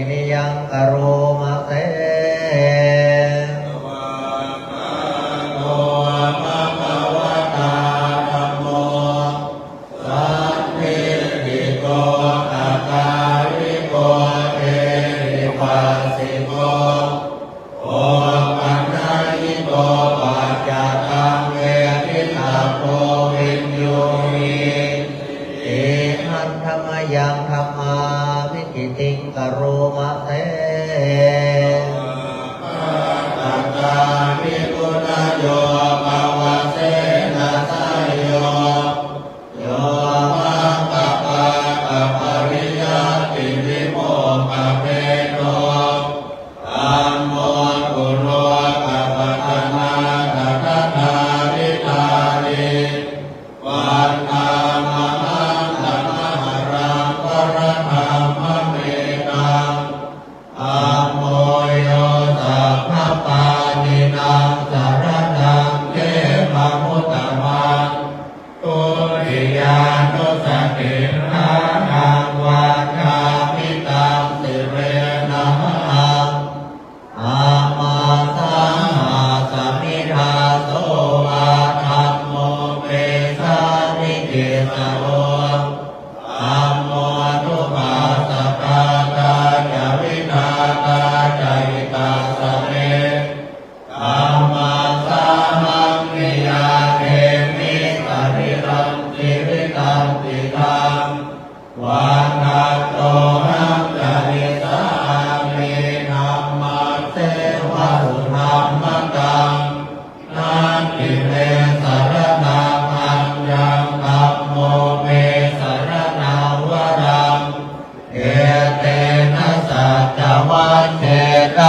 นิยังกโรมะเตยังธรรมาวิกิติงกโรมะเตตัตตาวิปุณโยภวเสนะสยโยโยมังปะปะปะปริยติวิโมปะเปโตธัมโมกุโรปะปะตนาตัตถาริตาริวันตาม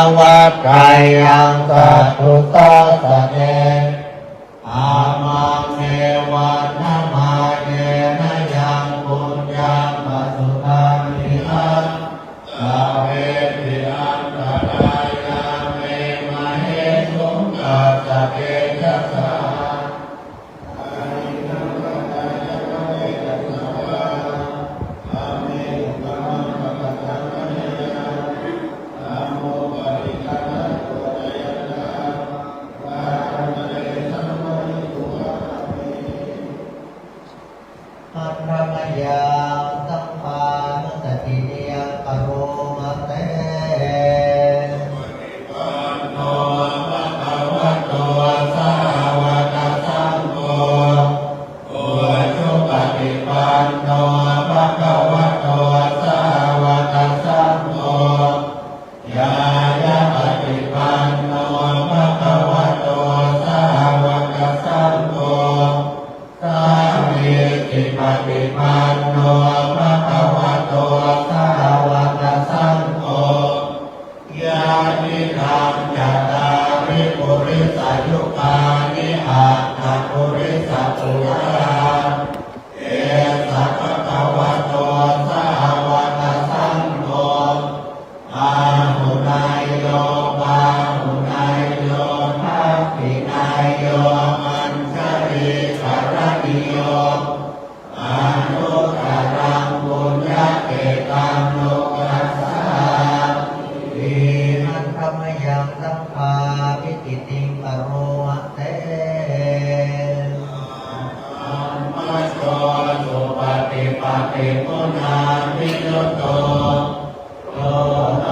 ะวัฏไตรยังสัตถุตัสสะเนอามังเนวันธมาเยนะยังปุญญังปสุตังนิอัตตาเวทิอันตรายาเมมะเหสุงกัสสะเกยัสสะปฏิปุณาวิโยโตโตต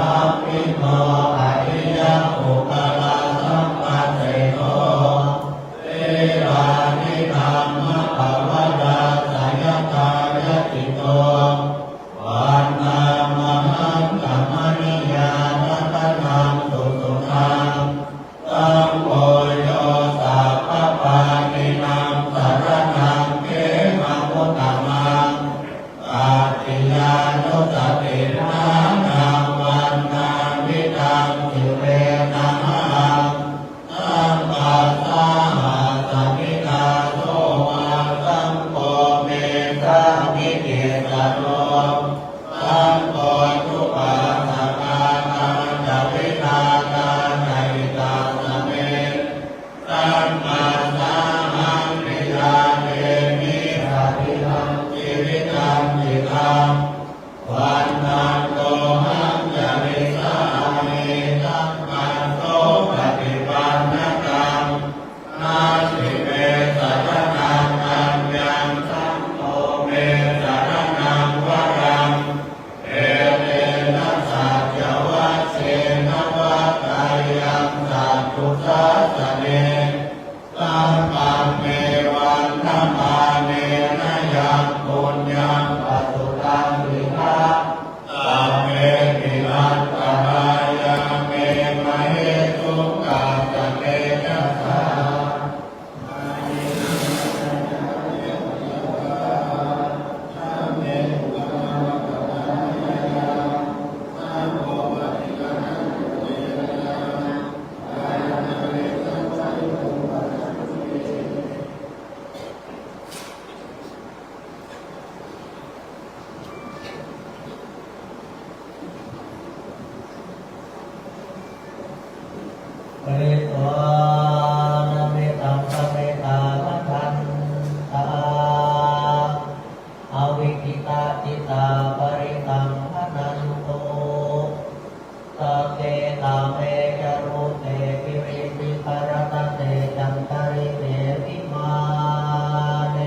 ริตวานามิตังสเมตาวัฏันตาอวิกิตาจิตาปริตังพนันโตสเกตาเมจารุเตปิริสิภรตเตจันตริเตวิมาเน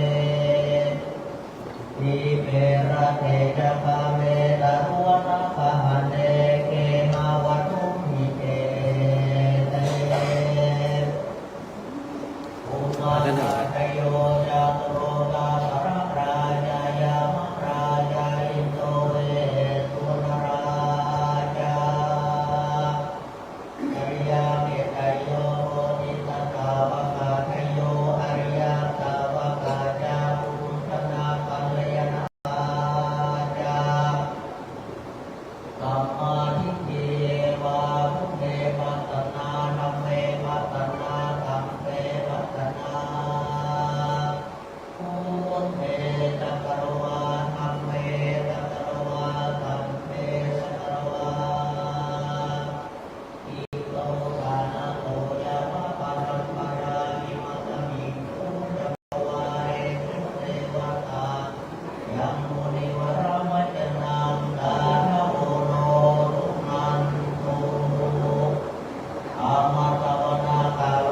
ทิเประเตจะพาเมตารุวนาคาเนเกมาวัตุมิเกเตอุมาตโยจาตุโรกาปรปรายายามรายาอินโตเวสุนราจาอริยเมตไตโยโหติสัตตาวกาไทโยอริยสาวกาจาปุชนาปัลยนาจาสัมมาทิฏฐิวาพุเทปัตตนานัมเมปัตตนาธัมเมปัตตนาพุทเทจักรวาธัมเมจักรวาธัมเมจักรวาอิโตทานะโตยะมะปะรัมปรานิมัตตมิโตจักวาเรสุเทวตายัมมุนิวรามจนังดานะโอโนรุนันโตอามาตวนาคาโล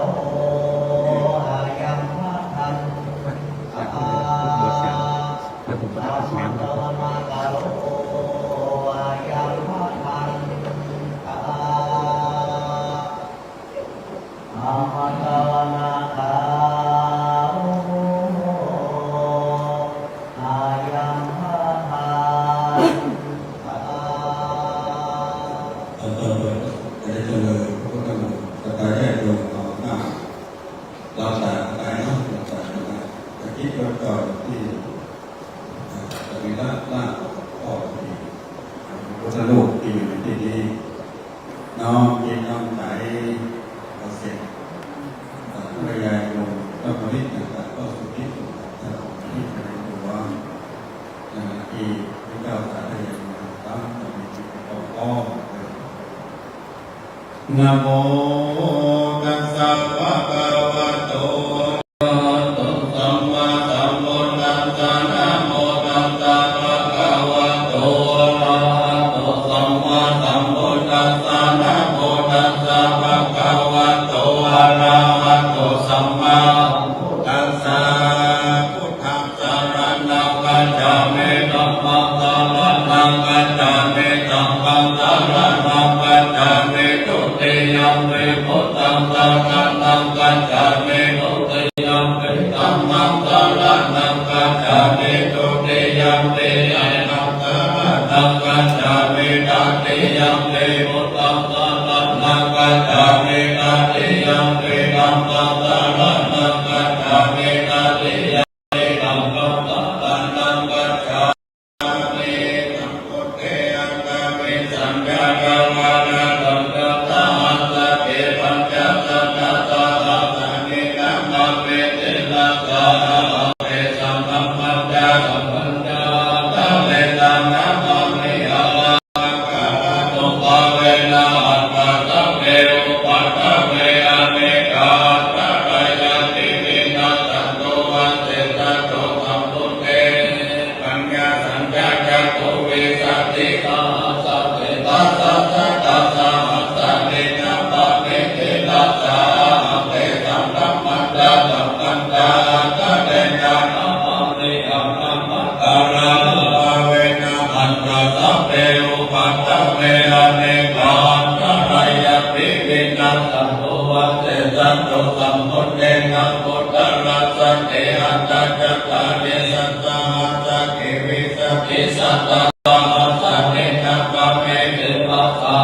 อายัมมะทันอามาตวนาคาโลอายัมมะทันอามาตวนาคาโลอายัมมะทันต่อไปจะได้เจริญพุทธมนต์สกายแรกลงเอาหน้าเราตากายน้องเราตาตะกี้ก่อนที่จะมีล่าออกที่พุทธลูกที่อยู่ในที่นี้น้องกินน้องใจเราเสร็จภรรยาลงแล้วผลิตต่างๆก็สุขิสุขถ้าเราผลิตในตัวที่พระเจ้าสาธยายมาตั้งแต่มีอ้อมนะโมตัสสะภะคะวะโตอะระหะโตสัมมาสัมพุทธัสสะนะโมตัสสะภะคะวะโตอะระหะโตสัมมาสัมพุทธัสสะนะโมตัสสะภะคะวะโตอะระหะโตสัมมาสัมพุทธัสสะพุทธังสรณังคัจฉามิธัมมังสรณังคัจฉามิสังฆังสรณังคัจฉามิทุติยัมปิพุทธังสรณังคัจฉามิทุติยัมปิธัมมังสรณังคัจฉามิทุติยัมปิสังฆังสรณังคัจฉามิตติยัมปิพุทธังสรณังคัจฉามิตติยัมปิธัมมังสรณังคัจฉามิตติยัมปิสังฆังสรณังคัจฉามิสัมพุทเทอังกามิสังฆกวานะสังฆสามัสสะเกปัญจสัตตะสาสะนิกัมมะเปติลัสสะเอสัมมัมมัจจาสัมปัญญาตะเวตังนะมะมิอาคาตุภะเวนะอัตตะตะเวอุปัตตะเวอเนกาตะกายติวินัสสันโตวันเตสัตโตสัมพุทเตปัญญาสัญญาจักขุวิสัตติกาสัตติตัสสะตัสสะสัมสันตินะปะเมติตัสสะเตสัมธัมมัจจาสัมปัญญาตะเตนะนะมะมิอัมมัมมะการะภะเวนะอัตตะสัพเพอุปัตตะเวอเนกาตะไรยติวินัสสันโตวันเตสัตโตสัมพุทเตนะพุทธรัสสะเตอัตตะจัตตานิสัตตะหัสสะเกวิสัพพิสัตตะหัสสะเนนะปะเมติปัสสะ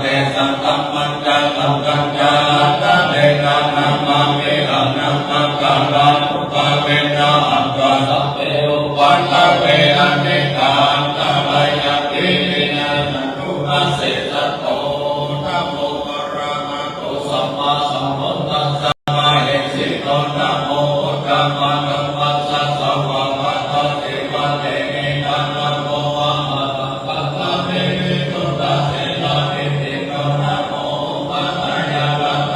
เตสังธัมมัจจาสัมกัญจาตะเตนะนะมะมิอัมนะมะการะภะเวนะอัตตะสัพเพอุปัตตะเวอเนกาตะไรยติวินัสสันตุมัสสิสัตโตนะโมอะระหะโตสัมมาสัมพุทธัสสะมะเหสิโตนะโมธัมมังธัมมัสสะสัมมาสัมพุทธัสสะมะเตมินะนะโมอะระหะโตสัมมาสัมพุทธัสสะเมตุตัสสะนะนิติโกนะโมปัญญาวัตต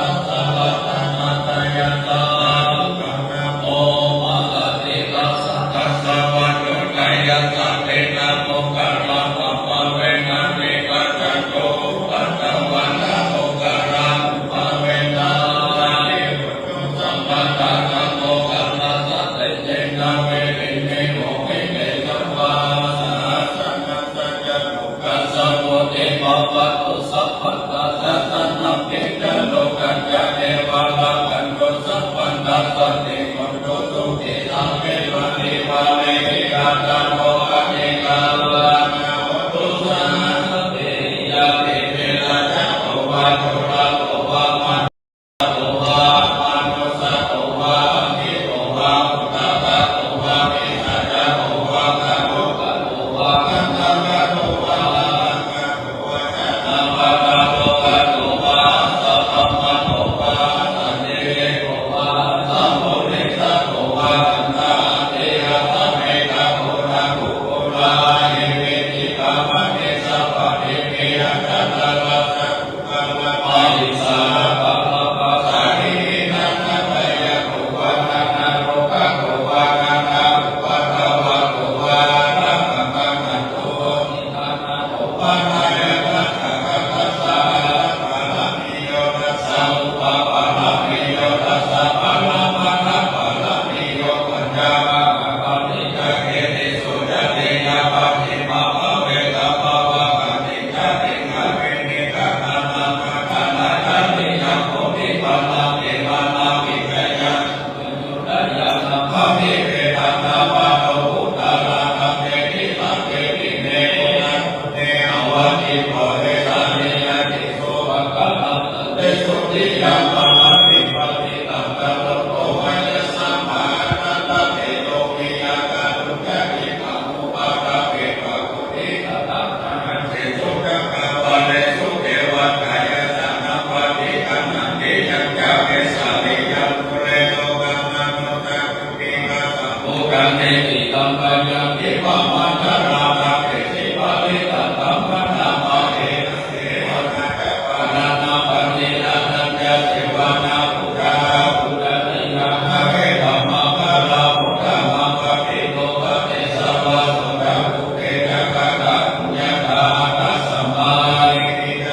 ปัสสะสัตตังปิจโลกันจะเทวาลากันโตสัพพันตัสสะติมุตโตสุขิสัมเมวะนิวาเมหิอาตโมอะเนกาลานาวัตถุสังสเปยาติเวนะจักโอวาโตระโอวามันโอวามานุสะโอวาอภิโอวาอุตตะโอวามิสัจจะโอวากะโลกะโอวาคันธะกะโอวาลาภะโอวาจัตตะภะคะโตกะโอวาสัพพะมะโอวาสันติโอวาสัมโพธิสัตโอวาคันธะเตยะสัมเมตะโอระกุโอลาเอเวติกามะเนสัพพะเทเมยะจัตตะรัสสะกุกะมะปายิสาปะปะปะสารินันทะปะยะโอวาทานาโรกะโอวาคันธะโอวาทาวะโอวาระมะมะมันโตนิทานาโอวาทายะทัสสะกัสสะสะปะละมิโยทัสสะอุปะปะละมิโยทัสสะปะละมะนะปะละมิโยปัญญามะปะนิจักเกติสุจัตติยาปะทิมะภะเวตะภะวะปะนิจัตติงะเวนิกะนานะมะคะนะจัตติยังโพธิปัลละเทวานาวิเวยังสุยุตยะสัมภะมิเวทันตะวะโตอุตตะระกัมเมติสังเกติเมปุณังพุเนอวะติโพเรสานิยติโสภะคะลัตเตสุติยัมปะละวิปัสสิตังกะโลโกวัยสัมมานันตเตโลวิยะกะลุกะทิกะมุปะกะเวปะกุติตะตังนันติสุขะกะวะเลสุเทวะกายะสันนัปะติกัณันติยังจะเวสาลิยังกุเรโลกัมมะโนตะกุติกะสัมโภกันเนติตัมปัญญังทิปะมัจจาราภะเกสิปะลิตัมปัมมะนะมะเอนะเทวะนะกะปะนะนะปะนินะนันยะเทวะนะพุทธะพุทธะนิยะมะเกตัมมะภะลาพุทธะมะปะปิโลภะเตสัพพะโสดาภุเตนะกะตะปุญญาตาตัสสะมาลินิเต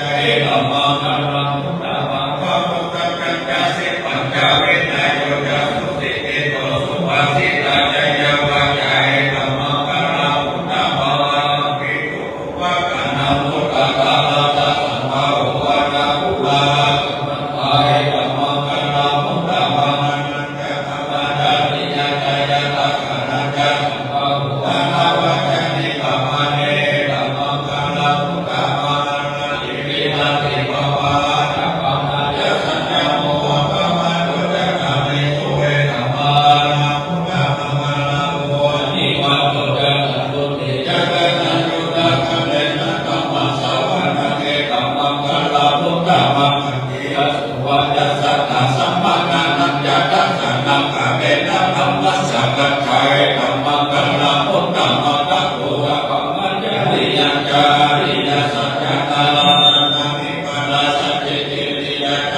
ตัมมะกัลลังพุทธะมะภะพุทธะกัจจสิปัญจเวทายโยจะสุติเตโตสุภาสิตาจยาวาจายตัมมะกัลลังพุทธะมะปิตุอุปะกะนังพุทธะกะลาตัสสะมาโอวาทะภุลาตัมมะตัมมะกัลลังพุทธะมะนันจะธรรมะจาริยะจายะตัสสะนันจะสัมภะโหอะนะวะจานิกัมมะเนตัมมะกัลลังพุทธะมะนันติวินาติภวะจักขังนะยะสัญญาโมหะปะมะโตจะกะเมสุเวธัมมานะพุทธะมะมะนะโมนิวัตโตจะสันตุติจักขันนะโยนะคะเนนะธัมมัสสะวะนะเกตัมมังกัลลังพุทธะมะคันติยะสุวัจจะสัตตะสัมมานานัญญะตัสสะนะกะเมนะธัมมัสสะกัจฉายธัมมังกัลลังพุทธะมะตะโกอะปัมมัญญะริยังจาริยสัจจะตาลานามิปะนาสัจจิติริยะใจ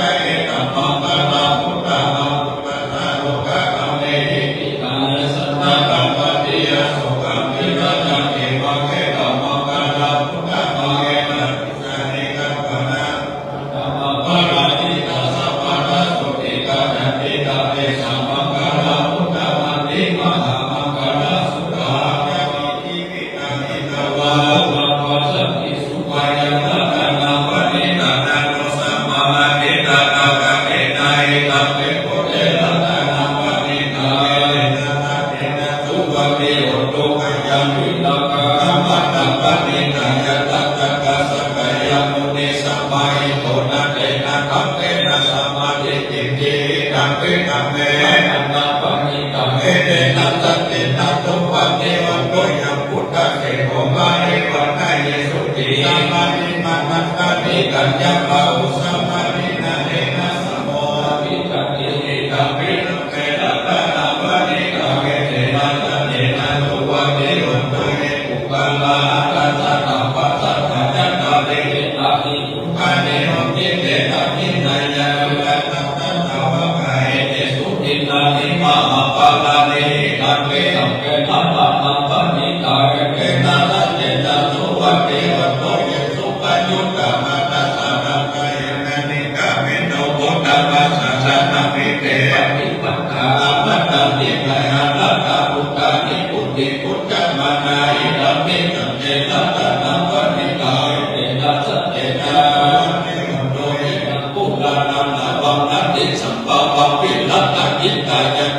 ธัมมังกัลลังพุทธะมะพุทธะสาโลกะกัมเมหิปิตาสัทธะกัมปติยะสุขังวิรัจเทวะเกธัมมังกัลลังพุทธะมะเอนะปิสานิกัมปะนะธัมมังกัลลังอิตัสสะปะนะสุติกะนันติตะเตสัมมังกัลลังพุทธะมันติมหามังกัลลังสุขายะมิทิวิตานิตวะสัพพะสัพพิสุขายะตะนะปะนิตานะโนสัมมาทิตะตะกะเมนะเอตัมเปโพเตนะตะนะปะนิตาเอนะตะเตนะสุปะปิโยโตกะยังวิตะกะมัตตะปะนิตายะตะตะกะสักกะยะมุนิสัมมาหิโตนะเตนะคัมเตนะสัมมาทิฏฐิติตังเปตังเมนะนะปะนิตาเอเตนะสัตตินะตุปะนิวันโตยังพุทธะเสโกมาเอวันนะเยสุติสัมมานิมัตตะนิกัญญะปะอุสัมมานินะเนนะสมโมวิตติอิตัมปิโนเกนะตะนะปะนิกะเวเตนะตะเนนะตุวะนิวันโตเยปุกะลาตัสสะตัมปะสัทธะจัตตาเรตะหิทุกะเนโนติเตนะหินัยยะตุละตัตตะวะกะเอเตสุตินานิมะหะปะลาเนตัมเปตัมเปนะตะนะปะนิตาเกนะนะเจนะสุวะเทวะโตเยสุปะยุตตะมะตัสสะนะกะเยนะนิกะเมโนพุทธะมัสสะสะนะมิเตปะนิปัฏฐามัตตติกะหะนะตะพุทธานิพุทธิพุทธะมานาอิตัมมิตัมเจนะตะนะปะนิตาเตนะสัจเจนะเน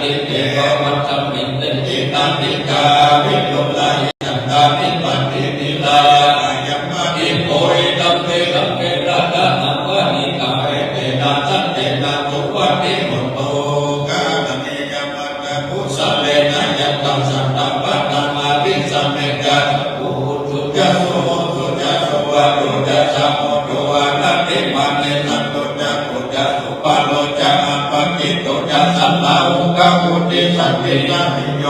ติเตโกวัฏมิเตจิตาติกาวิโยลายันตานิปันติติลายายัมมาติโพหิตัมเปตัมเปราดานังวานิกาเรเตนะสัตเตนะตุวัติมุตโตกาตเมยามัตตะพุสะเลนะยัตตังสัตตปัตตมาวิสัมเมกะภูสุจโสสุจโสวะโตจะสัมโมโตวะนัตติมาเนสัตโตจะโกจะสุปะโลจะอัปปกิโตจะสัตตาอุกะปุติสัตตินะมิโย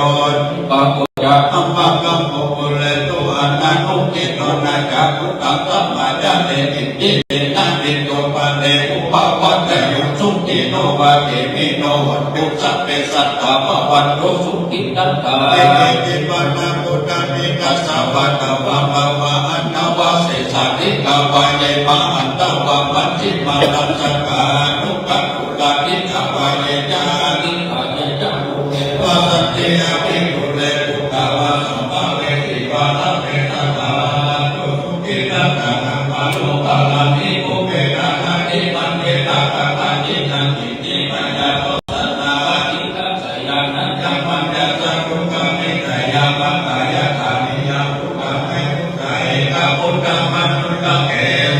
ปะโกจะอัมปะกัมโมปุเรตุอานานุกิโตนะจะพุตังสัมมาจาเตติติเตนะติโตปะเตอุปะวัตตยุสุกิโนวะเกมิโนวัตตุสัพเพสัตตาภวันโตสุขิตันตาเอติปันนาพุทธานิกัสสะวะตวะภวะอันนวะเสสานิกาวะเยปะอันตวะปัจจิมานัสสะกานุกัปปุตานิกาวะเยจานิอาเยจามุเกวะสัตติอาภิปุเรปุตาวะสัมภเวทิวะสัพเพสัตตาตุสุขิตันตาภะโลกาลานิโกเกนะนะนิมันเกนะกะตันจินันติติปัญญาโตสันนาทิกัสสยานันจัมมัญญาสังคุกะมิตยามังกายะธานิยาภูกะไมภูกะเอกะพุทธมัจจุตะเก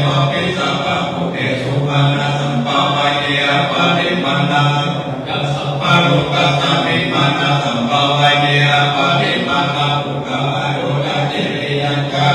วะปิสัพพะภูเกสุมาณะสัมปะวะเยอะปะริมาณะยัสสะปะโลกัสสะมิมาณะสัมปะวะเยอะปะริมาณะภูกะอะโยจะเจริยัญจา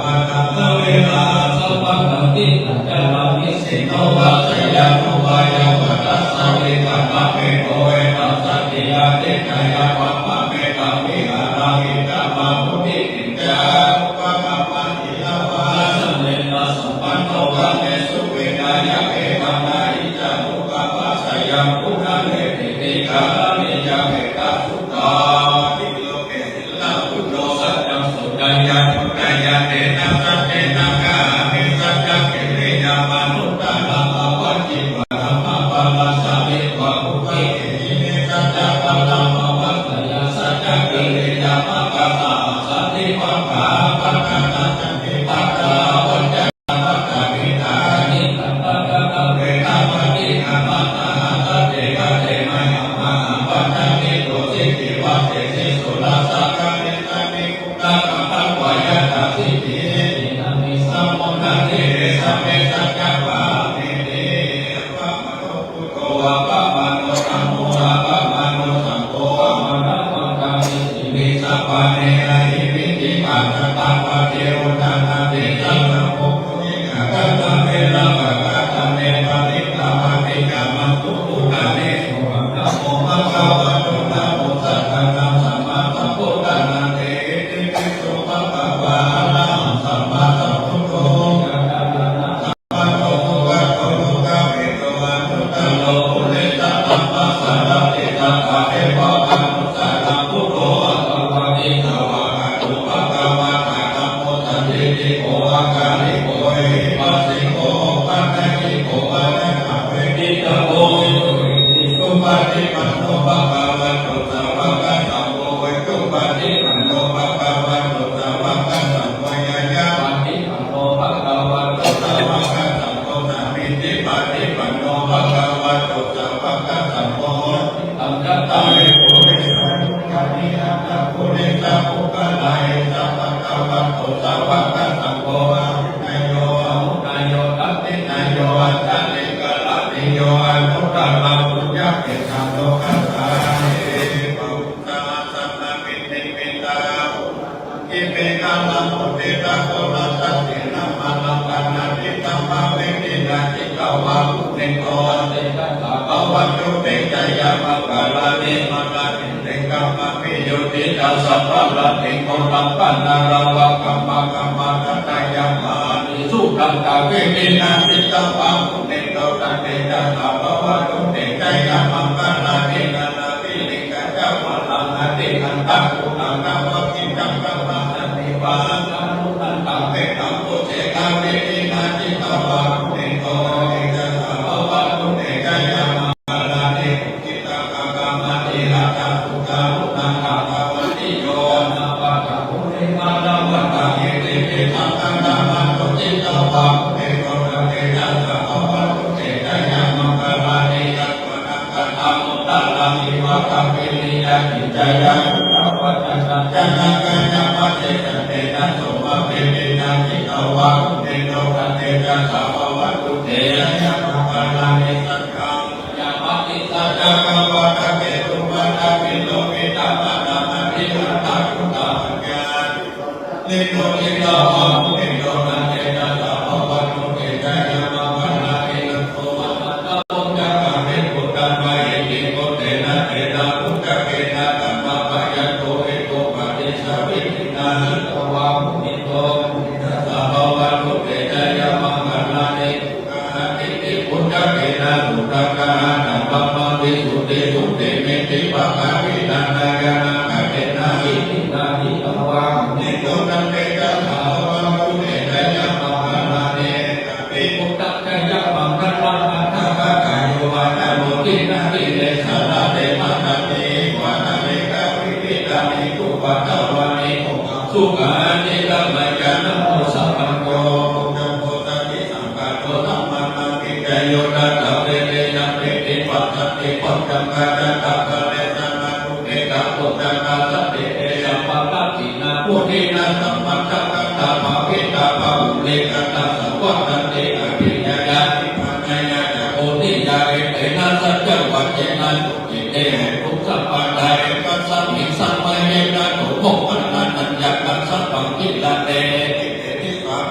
มานะเวลาสัพพะกัมปิตัญจามิสิโนวะสยานุวายะวะตัสสะวิกัมมะเมโกเอตัสสะติยาเตกายะวะมะเมตัมมิหารามิตามะมุนิกิจาอุปะกัมมะนิลาวะสัมเนนะสัมปันโตกะเมสุเวทายะเอวะนาอิจานุกะปะสยามปุณะเนติติกานิยะเมตสุตาติโลเกสิลาพุทโธสัจจังสุจยะพุทธายะเตนะสัจเจนะกามิสัจจะเกเรยามนุตตะนะภวัจจิวะธรรมะปะละสะเมวะภุเกหิเมสัจจะปะละภวัตตยะสัจจะเกเรยามะกะสะสันติปัฏฐาปัฏฐานะจันติปัฏฐาปัญญาปัฏฐาวิธานิสัมปะกะกะเวนะปะติอะมะตะหะสัจเจกะเทมะยะมะปัญญานิโรสิติวะเตสิสุลาสักกะเนตานิกุณะกัมปะวะยะตาสิติตินะมิสัมโมนะเทสัมเมสัจจะวะเมเตปะมะโนพุทโธวะปะมะโนธัมโมวะปะมะโนสังโฆวะมะนะมังคังนิสิมิสัพพะเนระหิวิธิปัสสะตังวะเทวตานาเตตังนะโมพุทธิกะกัตตะเมระภะคะตะเมปะริตาภะติกะมังคุปุตะเนสุวะนะโมภะคะวะโตนะโมสัพพะธัมมัสสะสัมพุทธะนาเตติปิโสภะคะวะอะระหังสัมมาสัมพุทโธอะระหะนะสัมมาโตภะคะโตกะเวโตอะนุตตโลปุเรตตัมมัสสะระเตตะภะเอวะอะนุสสะพุทโธอะภะวะติภะวะอะตุภะคะวะอะธัมโมสันติติโกอะกาลิโกเอหิปัสสิโกปัฏฐักิโกอะระหะเวทิตะโกวิสุปฏิปันโนภะคะวะโตสาวกสังโฆวิสุปฏิปันโนภะคะวะโตสาวกสังโฆยายะปฏิปันโนภะคะวะโตสาวกสังโฆนามิติปฏิปันโนภะคะวะโตสาวกสังโฆตัมจัตตาริโกวิสัยกานิอัตตะโกเรตะโกกะไลสัพพะคะวะโตสาวกสังโฆอะนายโยอะมุนายโยตัตตินายโยอัตตะเนกะละติโยอะนุตตะมังปุญญะเกตังโลกัสสาเอปะอุตตะสัพพะมิติปิตาอิเปนะนะโมเตตะโกนะสัตตินะมะนะปะนะติตัมมะเวทินะจิตวะภุเนโกเตตะสะภะวันโตเตจยะมะกะลานิมะนะติเตกัมมะมิโยติตัสสะภะละติโกตัมปะนะระวะกัมมะกัมมะทัตตายะมานิสุขังกะเวทินะจิตวะภุเนโกตันเตตะสะภะวันโตเตจยะมะกะลานินะนะวิลิกะจะวะลังอะติอันตังกุณังนะวะกิจังกัมมะสันติวานะนุตันตังเปตังโกเจกะเวทินะจิตวะภุเนโกเตจยะภะวันโตเตจยะมะกะลานิกิตะกะกัมมะติระตะสุกะรุณังอะภะวันติโยนะปะกะภูริมานะวะตะเยติเปตังกัมนะมะโตจิตวะภุเนโกเตจยะภะวันโตเตจยะมะกะลานิ จัสสะภะวัตุเตยะภะคะนานิสัจจังยะมะติสัจจกวะตะเกตุวัตะวิโลวิตาปะนะมะติหัตถะกุตะปัญญานิโรธิตาภะนิโรนันเตนะสะภะวัตุเตยะภะคะนานิสัจโตมะตะปุญญะกะเมปุตตะมะหิติโกเตนะเตนะพุทธะเกนะกัมมะปะยัตโตเอโกปะติสาวิทินาหิตวะมุนิโตสัพพะวัตุเตยะภะคะนานิอาทิติพุทธะเกนะพุทธะกะนะปัมมะติสุติสุติเมติปะกะวินันนายะนะกะเตนะหิตินาหิตวะมุนิโตนันเตจัสสะภะวัตุเตยะภะคะนานิปิพุทธะเกยะมังคะลังอัตถะกะโยวะนะโมตินะติเดสะนะเตมะนะติวะนะเมกะวิปิตานิตุปะตะวะนิสุขานิกัมมะยะนะโมสัพพะโตนะโมตัสสะสัมมาโตธัมมังนะภิกขโยนะตะเรเรนะเปติปัสสติปัจจังกะนะตะคะเลนะนะตุเตตะปุตตะกะสัพเพเตสัมปะตะทินะพุทธินะสัมมัตตะกะตะภะวิตาภะอุเลกะตะสัพพะตันติอภิญญาญาติปัญญายะโอติยาเอเตนะสัจจวัจเจนะตุติเตทุกสัพพะไตรกัสสมิสัมมะเยนะโตโภคะนะนัญญะกัสสะปังกิลเต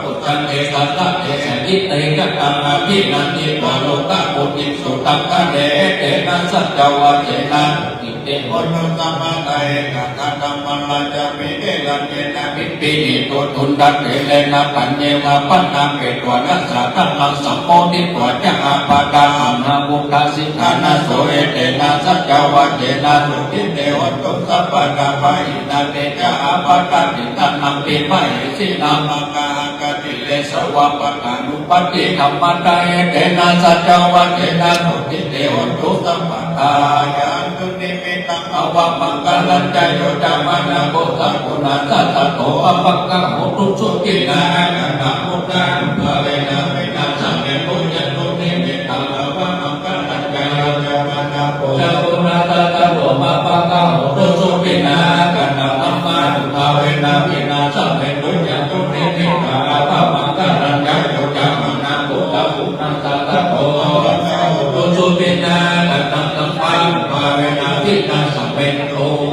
ปุตตังเอสัตตะเอสัจิเตกะตังอภินันติปะโลกะปุติสุตังคะเดเตนะสัจจวัจเจนะตุติเตโอนุสัมมาไตรกะตัมมัลลัญจะมิเกลัญเยนะวิปินิโตตุนดัตเตเลนะปัญเยวะปันนังเกตวะนัสสะตังนังสัมโพธิตวะจะอาปะกาหังนามุตตาสิทานะโสเอเตนะสัจจวัจเจนะตุติเตโอตุสัพพะกะภะอินาเตจะอาปะกาติตันนังปิมะเหสินามังกะหังกะติเลสวะปะกานุปัฏฐิธัมมัตตะเอเตนะสัจจวัจเจนะตุติเตโอตุสัพพะกายันตุนิมิตังอวะมังกะลัญจโยจามะนะโกสัพพุนะสัตโตอะปะกะโหตุสุกินานะนะมุตตะภะเวนะเวนะสัมเมปุญญตุนิมิตังอวะมังกะลัญจโยจามะนะโกสัพพุนะสัตโตอะปะกะโหตุสุกินานะนะมัมมานุภะเวนะวินาสัมเมปุญญตุนิมิตังอวะมังกะลัญจโยจามะนะโกสัพพุนะสัตโตอะปะกะโหตุสุกินานะนะมัมมานุภะเวนะวินาสัมเมปุญ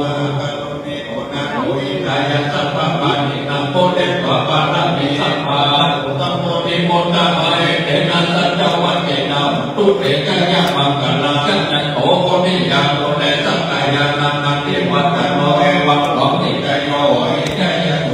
ญสัพพะปานินังโพเตปะปะระมิสัพพะสัมโพธิโมตตะภะเอเตนะสัจจวัจเจนะตุเตกะยะมังกะลังจันโตโพธิญาโตเนสัพพะญาณังนันติวัตโนเอวังหลงนิจโยเอเจยะโต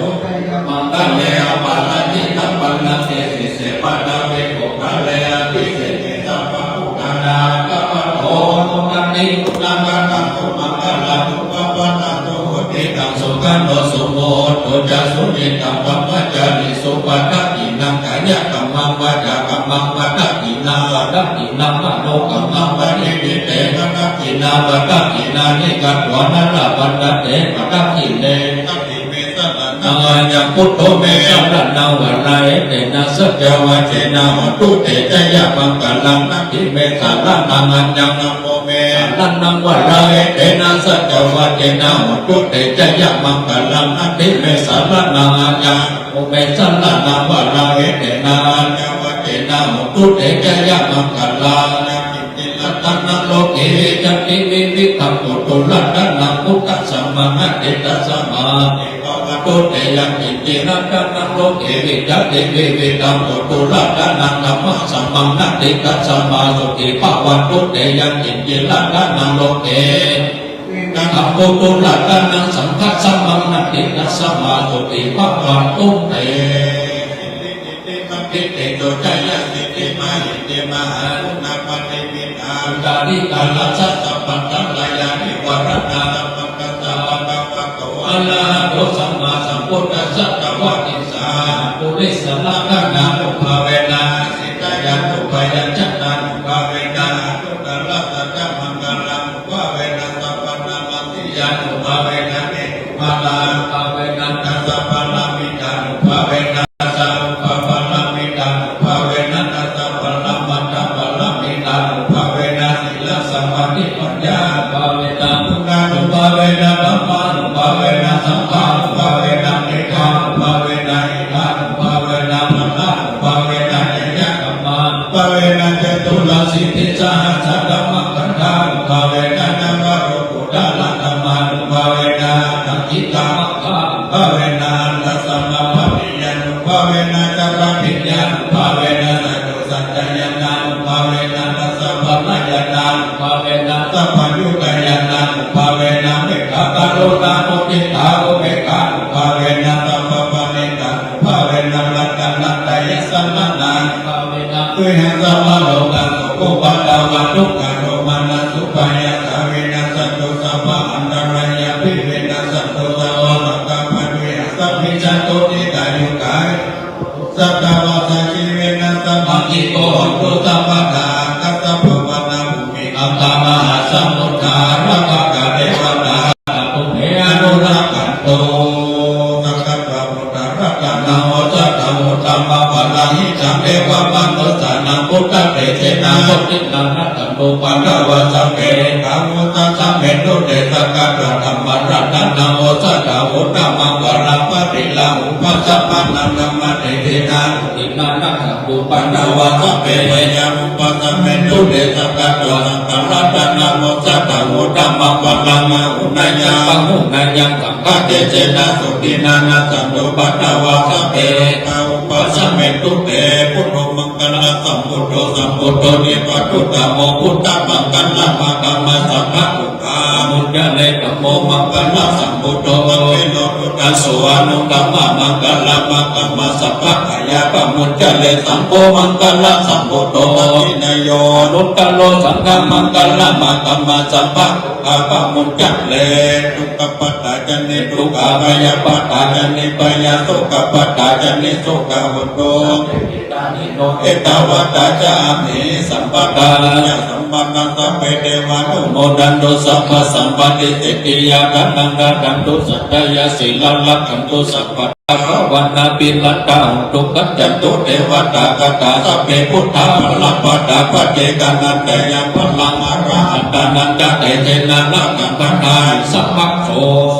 มังคะเลอปะระจิตัปปะนะเสสิเสปะนะเวโกคะเลอภิเสติสัพพะอุทานากะปะโตตุตันนิตุลังกะตังตุมังคะลังตุปะปะนะตุโหติตังสุขันโนสุโมโตจะสุนิตังปัมมะจาริสุปัฏฐินังกายะกัมมังวาจากัมมังวัฏฐินาวัฏฐินังมโนกัมมังวัฏฐิเตวัฏฐินาวัฏฐินานิกัตวะนัลละวัฏเตวัฏฐิเนตัติเมสะนังอายังพุทโธเมสะนังวะลาเอเตนะสัจจวัจเจนะหตุเตจยะมังกะลังนัตติเมสะนังอัญญังนะโมเมนันนังวะลาเอเตนะสัจจวัจเจนะหตุเตจยะมังกะลังนัตติเมสะนังอัญญังโอเมสะนังวะลาเอเตนะอัญญวัจเจนะหตุเตจยะมังกะลังตันนังโลกิจักขิวิวิคัมปุตุลัตนังพุทธัสสะมะเตตัสสะมาตุเตยังอิติรัตนังโลกิวิจักขิวิวิคัมปุตุลัตนังธัมมัสสะมังนัตติกัสสะมาสุติภวันตุเตยังอิติรัตนังโลกิคัมปุตุลัตนังสังฆัสสะมังนัตติกัสสะมาสุติภวันตุเตติเตโตจายะติติมาหิติมหานุนาปฏิวินาดาริกาลัสสะสัพพันตังลายานิวรณาสัมปัสสะปังกัปโตอะระหะโตสัมมาสัมพุทธัสสะตวะติสาปุริสละกะนานุภาเวนะสิตายานุภายัญชนะนุภาเวนะตุกะละตะจะมังกะลังนุภาเวนะสัพพะนามัสสิยานุภาเวนะเนตุภาลาภาเวนะตัสสะภะละมิจานุภาเวนะสัมมาทิปัญญาภาเวนะพุทธานุภาเวนะธัมมานุภาเวนะสังฆานุภาเวนะเนกานุภาเวนะอิทานุภาเวนะมัลลานุภาเวนะเนยะ ตุหังสัมมาโลกัสสุขุปัตตาวันทุกขโรมานะสุขายะสาเวนะสัตตุสัพพะอันตรายะภิเวนะสัตตุสัพพะมังคะปัจเวสัพพิจันตุนิกายุกายสัพพะวะสัจจิเวนะสัพพะอิโกหันตุสัพพะทาคัสสะภวนาภูมิอัตตามหาสัมพุทธาระภะกะเดวนาภูมิอนุรักขันโตสักขะพระพุทธรัตนะโมจัตตมุตตมะปะละหิจังเอวะมนุสสานังพุทธเตเสนาสุตินังนัตตังตุปันนวะสัพเพกามุตัสสะเมตุเตสะกะระธรรมรัตนะโมจัตตมุตตมะปะละปะติลาอุปัสสะปะนังธัมมะเตเสนาสุตินังนัตตังตุปันนวะสัพเพยามุปัสสะเมตุเตสะกะระธรรมรัตนะโมจัตตมุตตมะปะละมะอุณยาปังหุนยังสังฆเตเสนาสุตินังนัตตังตุปันนวะสัพเพกาอุปัสสะเมตุเตพุทโธมังคลสัมพุทโธสัมพุทโธนิปัตตุตโมพุทธมังคลมะกัมมะสัพพะอุปามุจจเลกัมโมมังคลสัมพุทโธมังเวโนตุตัสสวานุกัมมะมังคลมะกัมมะสัพพะขยะปะมุจจเลสัมโพมังคลสัมพุทโธอินโยนุตตโลสังฆมังคลมะกัมมะสัพพะอาปะมุจจเลทุกขปัตตาจันนิทุกขามายปัตตาจันนิปยาสุขปัตตาจันนิสุขหุโตเอตาวตาจามิสัมปทานยสัมปันนัสสะเปเทวานุโมดันตุสัพพะสัมปติสิทธิยาคันนังดันตุสัตตยาสีลัลลักขันตุสัพพะภวันนาปิลัตตาตุกัจจันตุเทวตากตาสัพเพพุทธาพลังปัตตาปัจเจกานันเตยพลังอรหันตานันจะเตเทนานักขันธันทายสัพพะโส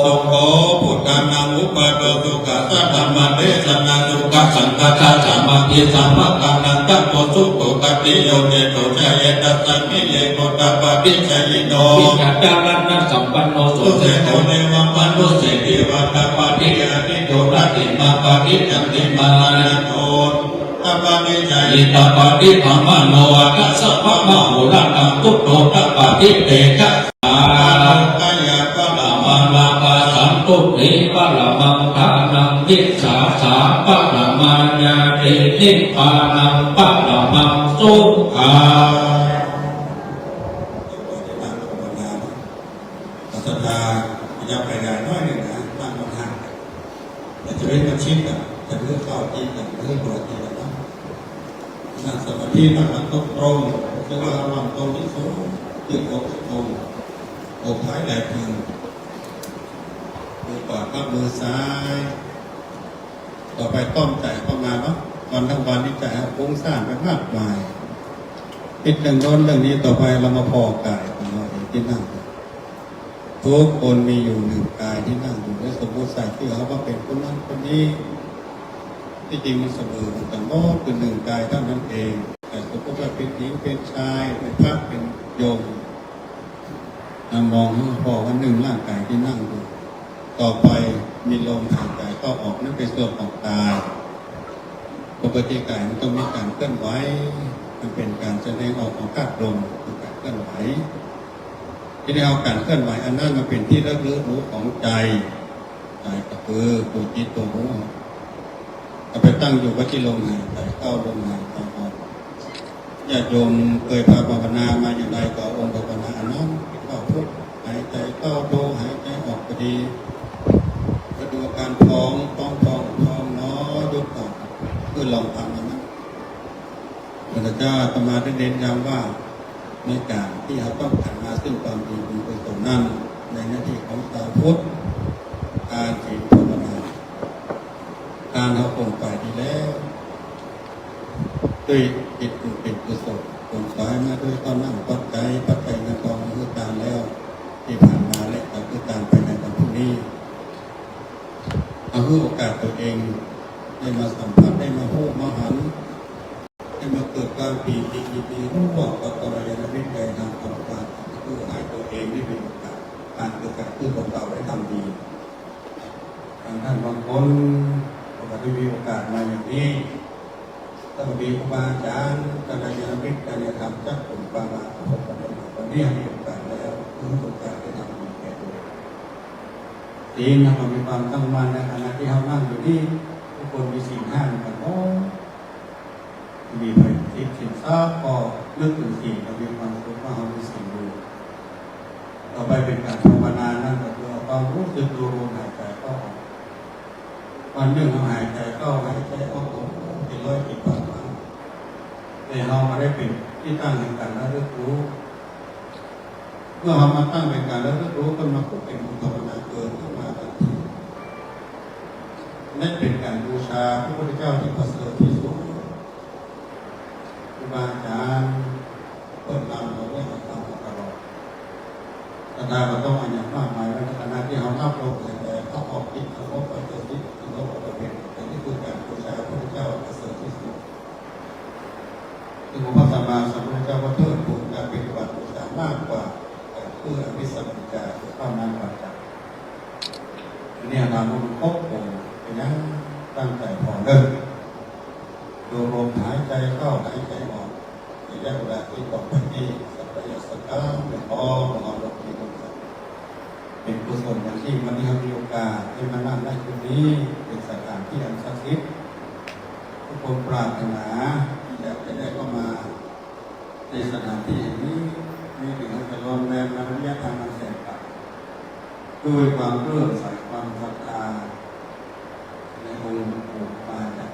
สุโขพุทธานังอุปโตสุขัสสะธรรมเทศนาสุขสังฆาสามาธิสัมมากังนันตัปโปสุโขกติโยเจโตชยตัสสะมิเลโกตปะปิชยิโนวิญญาจารันสัมปันโนสุเสโตเนวัมปนุเสติวัตตปะติอาทิโตรติมาปะติจันติมานะโตตปะนิจายตปะติธรรมโนกัสสะภะมะโหรังกังตุโตตปะติเตชะสากายะปะละมานาปะสันตุติปะละมังทานังทิสาสาปะละมาญาตินิพพานังปะละมังสุขาศรัทธาจะไปได้น้อยหนึ่งนะตั้งคำถามแต่จะเป็นอาชีพแบบจะเลือกเข้าที่แบบเลือกบริษัทนะนั่งสมาธินั่งหลังตรงๆจะว่าหลังตรงที่สูงยืดอกตรงอกท้ายแหลกพึงมือขวากับมือซ้ายต่อไปต้อมใจเข้ามาเนาะวันทั้งวันนี้ใจฟุ้งซ่านไปมากมายคิดเรื่องโน้นเรื่องนี้ต่อไปเรามาพอกายของเราเองที่นั่งทุกคนมีอยู่หนึ่งกายที่นั่งอยู่และสมมติใส่ที่เขาว่าเป็นคนนั้นคนนี้ที่จริงมันเสมอแต่โน้ตคือหนึ่งกายเท่านั้นเองแต่สมมติว่าเป็นหญิงเป็นชายเป็นพระเป็นโยมมองให้พอว่าหนึ่งร่างกายที่นั่งอยู่ต่อไปมีลมหายใจก็ออกนั่นเป็นส่วนของกายปกติกายมันต้องมีการเคลื่อนไหวมันเป็นการแสดงออกของธาตุลมคือการเคลื่อนไหวที่ได้เอาการเคลื่อนไหวอันนั้นมาเป็นที่ระลึกรู้ของใจใจก็คือตัวจิตตัวรู้เอาไปตั้งอยู่กับที่ลมหายใจเข้าลมหายใจออกญาติโยมเคยพาภาวนามาอย่างไรก็องค์ภาวนาอันนั้นเข้าพุทหายใจเข้าโทหายใจออกก็ดีก็ดูการพองน้อยยุบออกคือลองทำอันนั้นพระเจ้าอามาได้เน้นย้ำว่าในการที่เราต้องผ่านมาซึ่งความดีบุญกุศลนั้นในหน้าที่ของชาวพุทธการศีลภาวนาการเราคงไปดีแล้วด้วยจิตเป็นกุศลคงสายมาด้วยตอนนั่งปัจจัยเงินทองคือการแล้วที่ผ่านมาและก็คือการไปในวันพรุ่งนี้เอาให้โอกาสตัวเองได้มาสัมผัสได้มาพูดมาหันให้มาเกิดการปีติรู้ว่ากับกัลยาณมิตรใจทางธรรมะคือให้ตัวเองได้เป็นโอกาสการเกิดการคือของเราได้ทำดีบางท่านบางคนก็ได้มีโอกาสมาอย่างนี้ต้องมีครูบาอาจารย์กัลยาณมิตรการทำจักขุนปามาพบกันวันนี้มีโอกาสแล้วคือโอกาสได้ทำดีแก่ตัวดีนะเรามีความตั้งมั่นในขณะที่เรานั่งอยู่นี่ทุกคนมีสิ่งห้ามกันโอ้มีไปที่สิ่ง ก็นึกถึงสิ่งเรามีความสุขว่าเรามีสิ่งดูต่อไปเป็นการภาวนานั่นก็คือความรู้สึกดูลมหายใจเข้าออกวันหนึ่งเราหายใจเข้าหายใจออกเป็นร้อยกี่ครั้งแต่เรามาได้เป็นที่ตั้งแห่งการระลึกรู้เมื่อเรามาตั้งเป็นการระลึกรู้ขึ้นมาก็เป็นภาวนาเกิดขึ้นมาทันทีนั่นเป็นการบูชาพระพุทธเจ้าที่ประเสริฐที่สุดครูบาอาจารย์เปิดนำเราได้ทำมาตลอดแต่เราต้องอันอย่างมากมายในขณะที่เรานับลงแต่เขาออกจิตเขาออกไปเจอจิตเขาออกไปเป็นแต่นี่คือการบูชาพระพุทธเจ้าประเสริฐที่สุดซึ่งพระสัมมาสัมพุทธเจ้าก็เทิดทูนการปฏิบัติบูชามากกว่าการเพื่อวิสัมปิกาเท่านั้นปัจจัยเนี่ยเราต้องครบองค์เป็นยังตั้งใจพอเริ่มดูลมหายใจเข้าหายใจออกในระยะเวลาที่ต่อไปนี้สัพพยสักการะเป็นพ่อของเราลงที่ลงสัตว์เป็นกุศลอย่างที่วันนี้เรามีโอกาสได้มานั่งในที่นี้เป็นสถานที่อันศักดิ์สิทธิ์ทุกคนปรารถนาที่อยากจะได้เข้ามาในสถานที่แห่งนี้มีถึงจะรวมแรงระยะทางมันแสนไกลด้วยความเลื่อมใสความศรัทธาในองค์ปู่มาจาก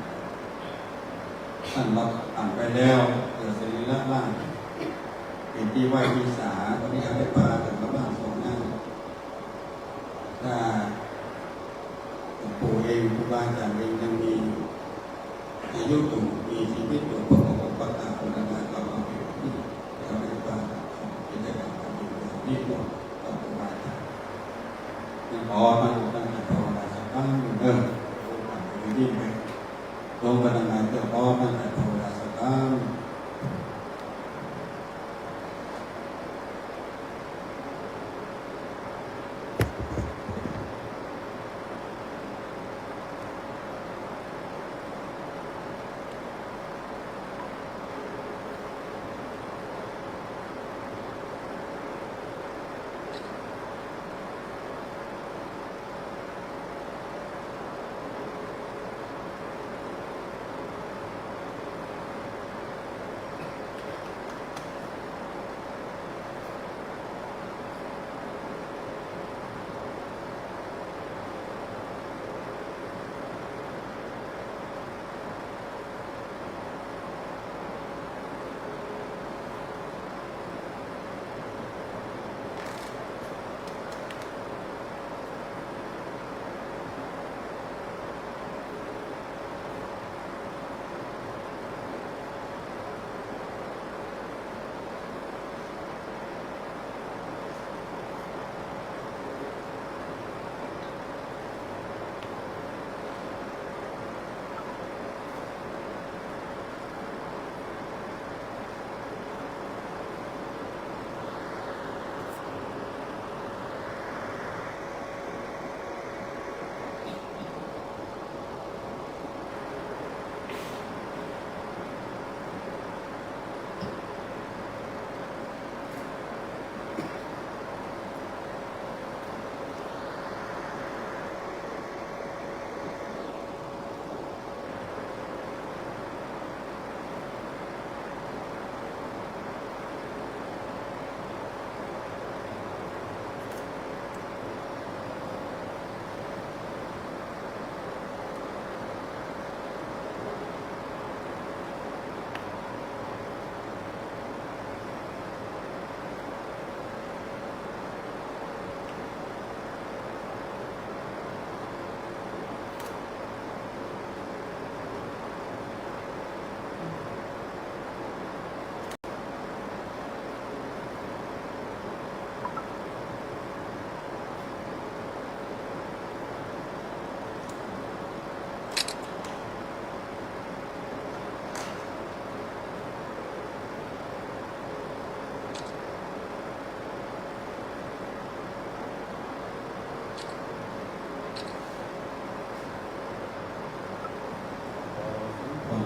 ท่านรับอ่านไปแล้วเกิดสรีระร่างเป็นที่ไหว้ที่สาตอนนี้เขาได้ปาถึงพระบางสองนั่งถ้าปู่เองครูบาอาจารย์เองยังมีอายุอยู่มีชีวิตอยู่พระองค์ประกาศพลังงานเราเอาไปที่เขาได้ปาเป็นได้การทำอยู่นี่หมดกับครูบาอาจารย์นี่พอมาดูตั้งแต่ภาวนาสักครั้งเริ่มลงผ่านไปที่ไปลงพลังงานเพื่อพอตั้งแต่ภาวนาสักครั้ง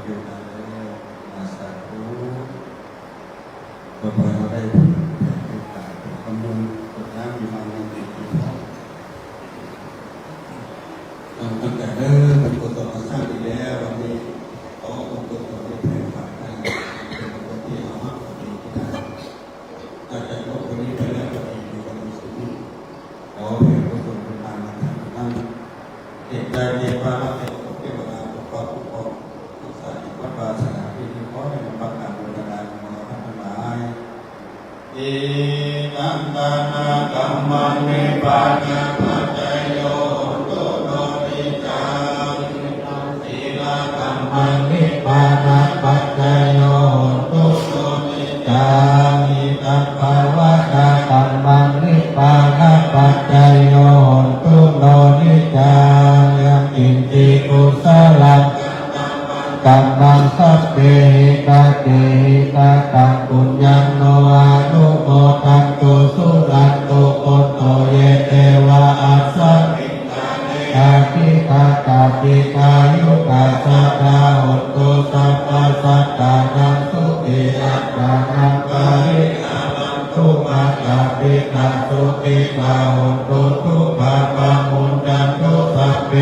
เดียวกันแล้วมาสาธุต่อไปเราได้โอกาสคำนวณกดน้ำมีมาในปีที่สองตั้งแต่เริ่มเป็นกุศลสร้างดีแล้ววันนี้ขอองค์กุศลได้แผ่ผ่านได้เป็นปกติ อิตังตานากัมมังวิปากะปัจจโยตุโนติจังศีลกัมมังวิปากะปัจจโยตุโนติจังอิตังภาวะตากัมมังวิปากะปัจจโยตุโนติจังยัมปิติกุศลังกัมมังสัพเพหิตาเตหิตาตังปุญญังโนอานุโมทันตุสุรันตุโกโตเยเทวะอัสสะตาปิตาตาปิตายุกาสัตตาหุตุสัพพะสัตตานังสุติอัตตานังปาริอาลันตุมาตาปิตาสุติภาหุตุทุภาปังมุนจันตุสัพเพ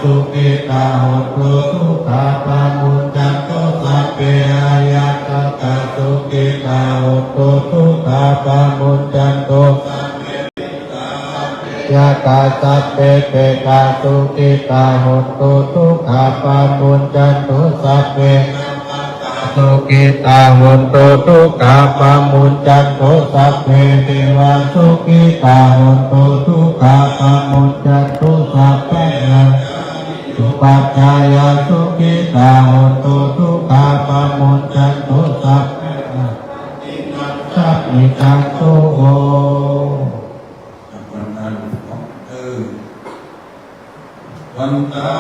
สุขิตาหุตุสุขาปามุนจันโตสัพเพอายะตตาสุขิตาหุตุสุขาปามุนจันโตสัพเพยะตาสัพเพเปตาสุขิตาหุตุสุขาปามุนจันโตสัพเพสุขิตาหุตุสุขาปามุนจันโตสัพเพเทวะสุขิตาหุตุสุขาปามุนจันโตสัพเพสุปัจจายาสุขิตาหุตุสุขาปามุนจันโตสัพเพสัพพิจันโตโอวันตา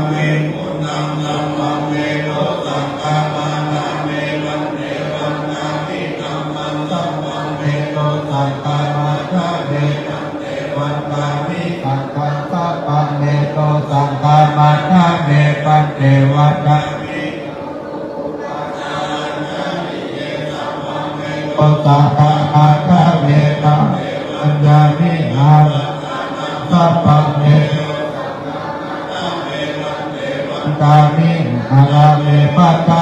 เมปุนังธัมมังเมโตสังฆามานาเมวันเดวันนามิธัมมังธัมมังเมโตสังฆามานาเมวันเดวันนามิสังฆังสัพพังเมโตสังฆามานาเมวันเดวันนามิโตสังฆามานาเมตังอัญญามิหังสัพพังเมกามิอาราเมปัตตา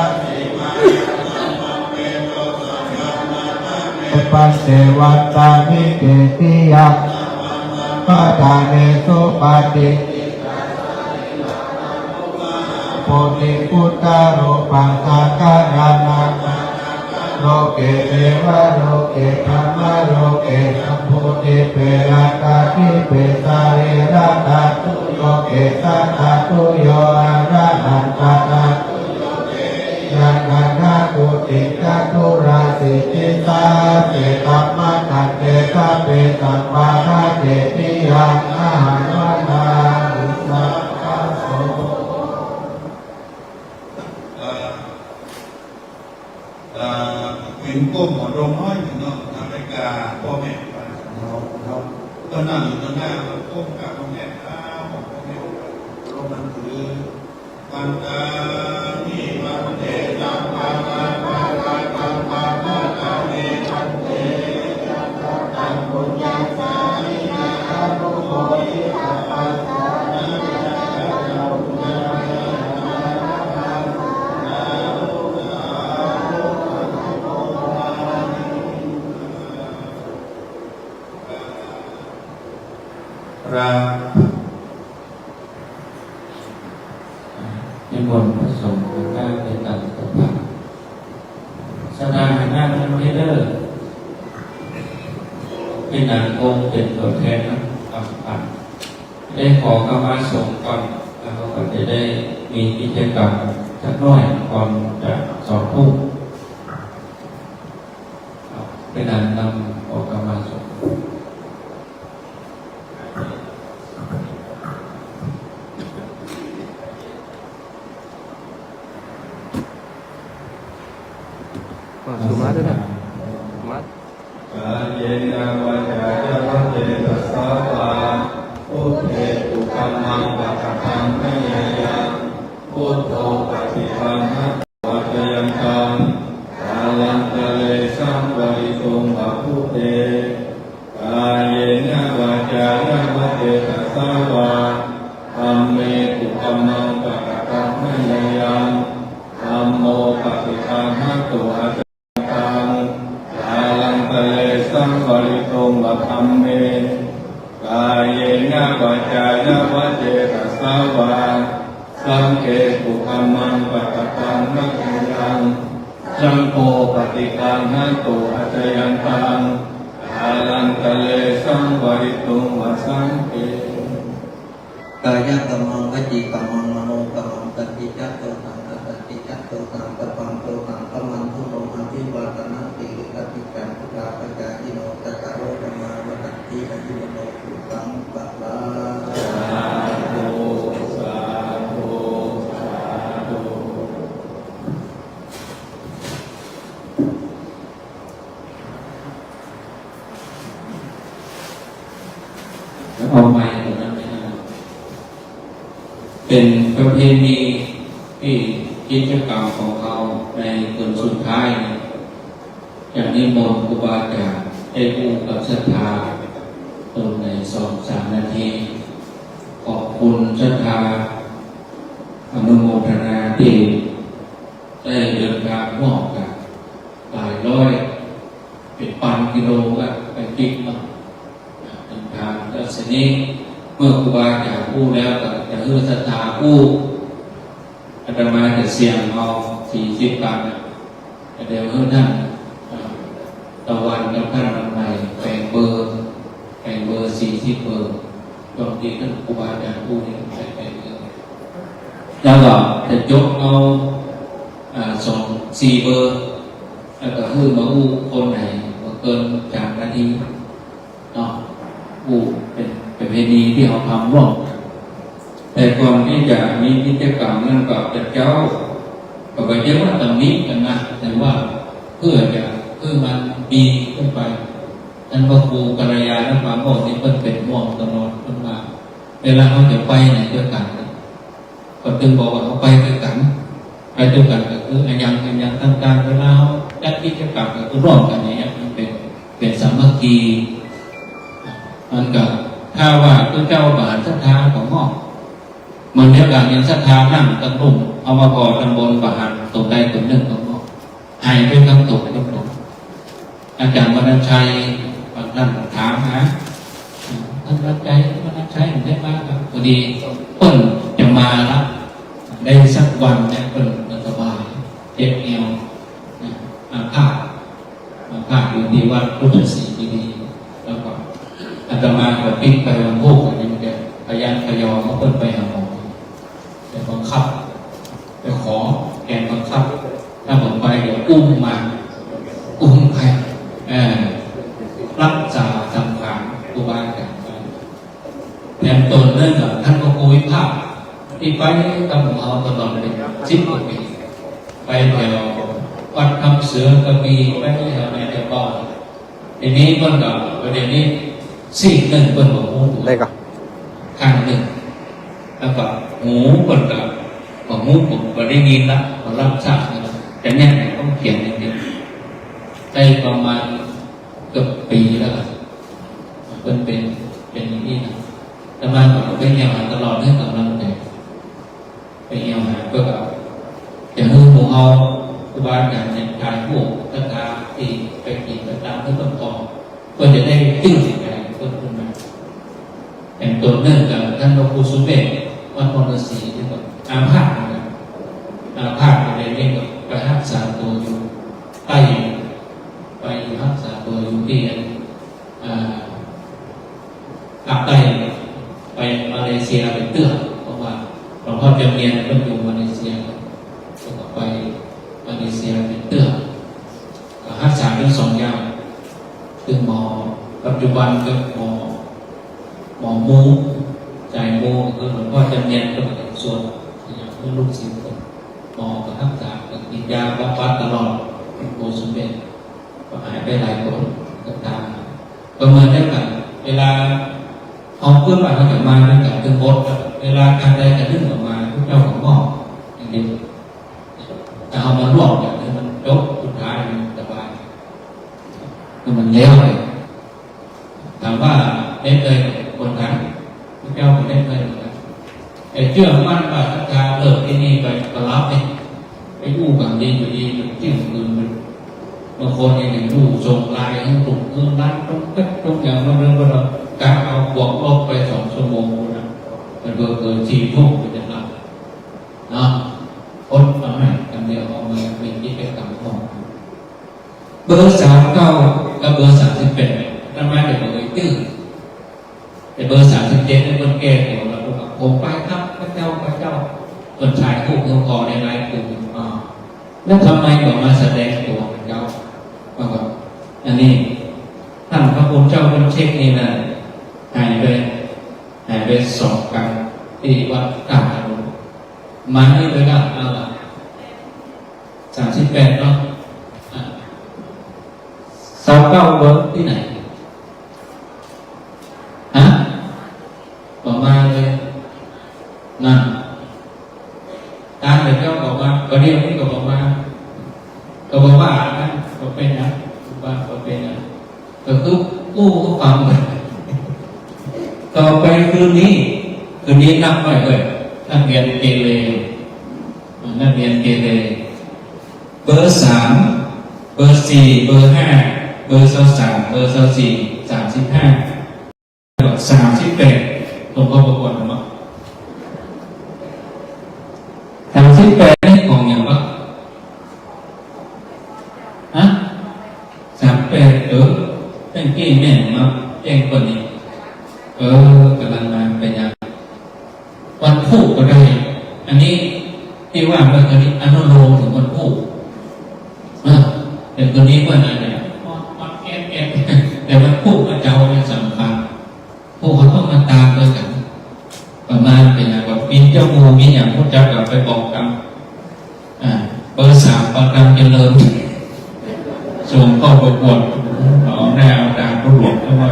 ปัสเสวันตามิเกติยักปะตาเนโสปาติโพธิพุทธารูปังอาการานังโลเกเทวะโลเกธรรมะโลเกสัมพุทธิเปรัตาทิเปสาเรระตาตุโลเกสัตตาตุโยอาระหันตาตายันนันนาตุติกาตุราสิจิตาเตตัมมะตันเตสะเปตัมปาระเจติยังอาหารวนาอุสัพพะโสเป็นก้มหัวตรงน้อยหนึ่งเนาะทำรายการพ่อแม่เราตอนนั่งอยู่ตรงหน้าเราก้มกับพ่อแม่ข้าวของพ่อแม่เรามันคือวันตามีวันเดจัมมาลาภาลาตัมมาภาตาเนจันเตตัมปุญญาสาลินาอารุโหติสัพพะสานินาปุญญานิมนต์พระสงฆ์ข้าในตัดสภาสดาหน้าท่านไม่เลิกเป็นนางองค์เป็นตัวแทนนะอับได้ขอกรรมสงฆ์ก่อนแล้วก็จะได้มีกิจกรรมสักหน่อยก่อนจะสอบทุ่มเป็นนางนำออกกรรมสงฆ์มาด้วยนะมา กายเยนะวาจาจะวะเจตสาวาพุทเทตุกัมมังปัฏฐังมะเยยังพุทโธปฏิปันนะวัจยังตังกาลันตะเลสัมปริตุงวะพุทเทกายเยนะวาจาจะวะเจตสาวาธัมเมตุกัมมังปัฏฐังมะเยยังธัมโมปฏิปันนะตุอาสัมปริตุงวะธัมเมกายเยนะวาจายะวะเจตสาวาสังเกตุกัมมังปัฏฐังมะเยยังธ สังโฆปฏิคันหันตุอาจยันตังอาลันตะเลสังวริตุงวสังเก กายกรรมังวจีกรรมังมโนกรรมังปฏิจักโตตังปฏิจักโตตังปะปังโตตังปะมันทุโรอภิวาทนาติปฏิจังพุทธาปัจจายิโนตัสสะโรธรรมาวตัตติอายุวโนสุขังปะลา สาธุสาธุสาธุ เอาไม้ตรงนั้นนะเป็นประเพณีที่กิจกรรมของเขาในคืนสุดท้ายอย่างนี้มนต์ครูบาอาจารย์ได้พูดกับศรัทธาตรงใน2-3 นาทีขอบคุณศรัทธาอนุโมทนาที่ได้เดินทางร่วมกันหลายร้อยเป็นพันกิโลก็ไปติดมาทางลักษณะนี้เมื่อครูบาอาจารย์พูดแล้วก็จะฮือศรัทธาพูดอาตมาจะเสี่ยงเอา40 บาทเดี๋ยวฮือท่านตะวันกับท่านวันใหม่แบ่งเบอร์40 เบอร์บางทีท่านครูบาอาจารย์พูดเนี่ยใส่ไปเลยแล้วก็จะยกเอา4 เบอร์แล้วก็ฮือมาอู้คนไหนมาเกิน3 นาทีเนาะเป็นประเพณีที่เขาทำร่วมกันแต่ก่อนที่จะมีกิจกรรมนั่นก็จะเจ้าก็ไปเรียกว่าตำหนิกันนะแต่ว่าเพื่อมันมีขึ้นไปท่านพระครูกัลยาณปราโมทย์นี่เพิ่นเป็นม่วงตลอดขึ้นมาเวลาเขาจะไปไหนด้วยกันก็จึงบอกว่าเขาไปด้วยกันก็คืออันยังต่างๆเวลาเขาจัดกิจกรรมก็คือร่วมกันอย่างเงี้ยมันเป็นสามัคคีมันก็ถ้าว่าพระเจ้าบาทศรัทธาของห้องมันเดียวกันยังศรัทธานั่งตั้งรุ่มเอามาพอตำบลบาหันตรงใดตรงหนึ่งของห้องหายไปคำตกทุกตรงอาจารย์วรรณชัยบางท่านถามหาท่านวรรณชัยได้มาครับพอดีเพิ่นจะมาละได้สักวันเนี่ยเพิ่นสบายเจ็บเอวอาภาษอยู่ที่วัดพุทธศรีดีแล้วก็อาตมาก็ปิ้งไปวันพุธนี่มันจะพยัญชนะเขาเพิ่นไปหาหมอแต่บังคับไปขอแกนบังคับถ้าผมไปเดี๋ยวอุ้มใครรักษาสังขารครูบาอาจารย์แทนตนเรื่องกับท่านพระครูวิภาคที่ไปกับของเราตลอดเลย10 กว่าปีไปแถววัดคำเสือกระบี่ไปแถวไหนแถวบ้านทีนี้เพิ่นก็ประเด็นนี้1เพิ่นบอกหูได้ก็ข้างหนึ่งแล้วก็หูเพิ่นก็บอกหูผมก็ได้ยินละก็รับทราบนะแต่เนี่ยต้องเขียนอย่างนี้ได้ประมาณเกือบปีแล้วเพิ่นเป็นอย่างนี้นะแต่มาก็ไปเยี่ยมหาตลอดให้กำลังใจไปเยี่ยมหาก็แบบจะให้หมู่เฮาครูบาอาจารย์เนี่ยทายพวกศรัทธาที่ไปกินไปตามที่ต้นตอเพื่อจะได้ตื้อใจเพิ่มขึ้นมาแต่ตัวเนื่องจากท่านพระครูสุเมธวัดมรสีที่แบบอาภาษอะไรนี่ก็ไปรักษาตัวอยู่ใต้ไปรักษาตัวอยู่ที่ภาคใต้ไปมาเลเซียไปเตื้อเพราะว่าหลวงพ่อจำเนียนเพิ่งอยู่มาเลเซียก็ไปมาเลเซียไปเตื้อก็รักษาเป็น2 อย่างคือหมอปัจจุบันก็หมอมูใจมูคือหลวงพ่อจำเนียนก็เป็นส่วนอย่างที่ลูกศิษย์หมอก็รักษาก็กินยาบำบัดตลอดโอสุเบนก็หายไปหลายคนก็ตามประเมินได้กันเวลาเอาเพื่อนมาเขาจะมาด้วยกันถึงบดเวลาการใดการหนึ่งออกมาทุกเจ้าของหม้ออย่างนี้แต่เอามาร่วมอย่างนี้มันยกสุดท้ายมันสบายมันเลี้ยวเลยถามว่าเล่นเลยคนไทยทุกเจ้าคนเล่นเลยแต่เชื่อมั่นว่าศรัทธาเลิกที่นี่ไปก็รับเองไปอยู่กับดีอยู่ดีมันเที่ยงคืนมันบางคนยังอยู่ส่งไลน์ให้กลุ่มร้านตรงอย่างเรื่องเราการเอาบวกลบไป2 ชั่วโมงนะมันเกิน4 ทุ่มไปจะรับนะคนทำให้กันเดียวเอามาเป็นกิจกรรมของ เบอร์39กับเบอร์38นำมาเดี๋ยวเบอร์ตื้อแต่เบอร์37เป็นคนแก่หัวแล้วก็ผมไปครับพระเจ้าคนชายผู้เมืองคอในลายกลุ่มแล้วทำไมบอกมาแสดงตัวเป็นเจ้าว่าแบบอันนี้ท่านพระพุทธเจ้าเป็นเช็คนี่นะหายไปสอบกันที่วัดกาญมานี่เลยก็38เนาะ39เบอร์ที่ไหนฮะบอกมาเลยนั่นตามเลยเจ้าบอกว่าก็เรียกนี่ก็บอกว่านั่นก็เป็นนะว่าก็เป็นนะก็คือกู้ก็ฟังเลยต่อไปคืนนี้นับหน่อยเลยนักเรียนเกเรเบอร์3เบอร์4เบอร์5เบอร์23เบอร์24 35 38ตรงข้อประกวดมั้ง38นี่ของอย่างวะฮะ38เป็นกี้แม่มาแจ้งคนนี้กำลังมาเป็นยังวันพูดก็ได้อันนี้ที่ว่าเมื่อกี้อนุโลมถึงวันพูดแต่ตัวนี้ว่าอะไรเนี่ยแต่วันพูดกับเจ้าเนี่ยสำคัญพวกเขาต้องมาตามด้วยกันประมาณเป็นอย่างว่าปีเจ้างูมีอย่างพวกเจ้ากับไปบอกกันเบอร์3ประกันเจริญส่งเข้าประกวดเอาแนวดาวประหลวงเข้ามา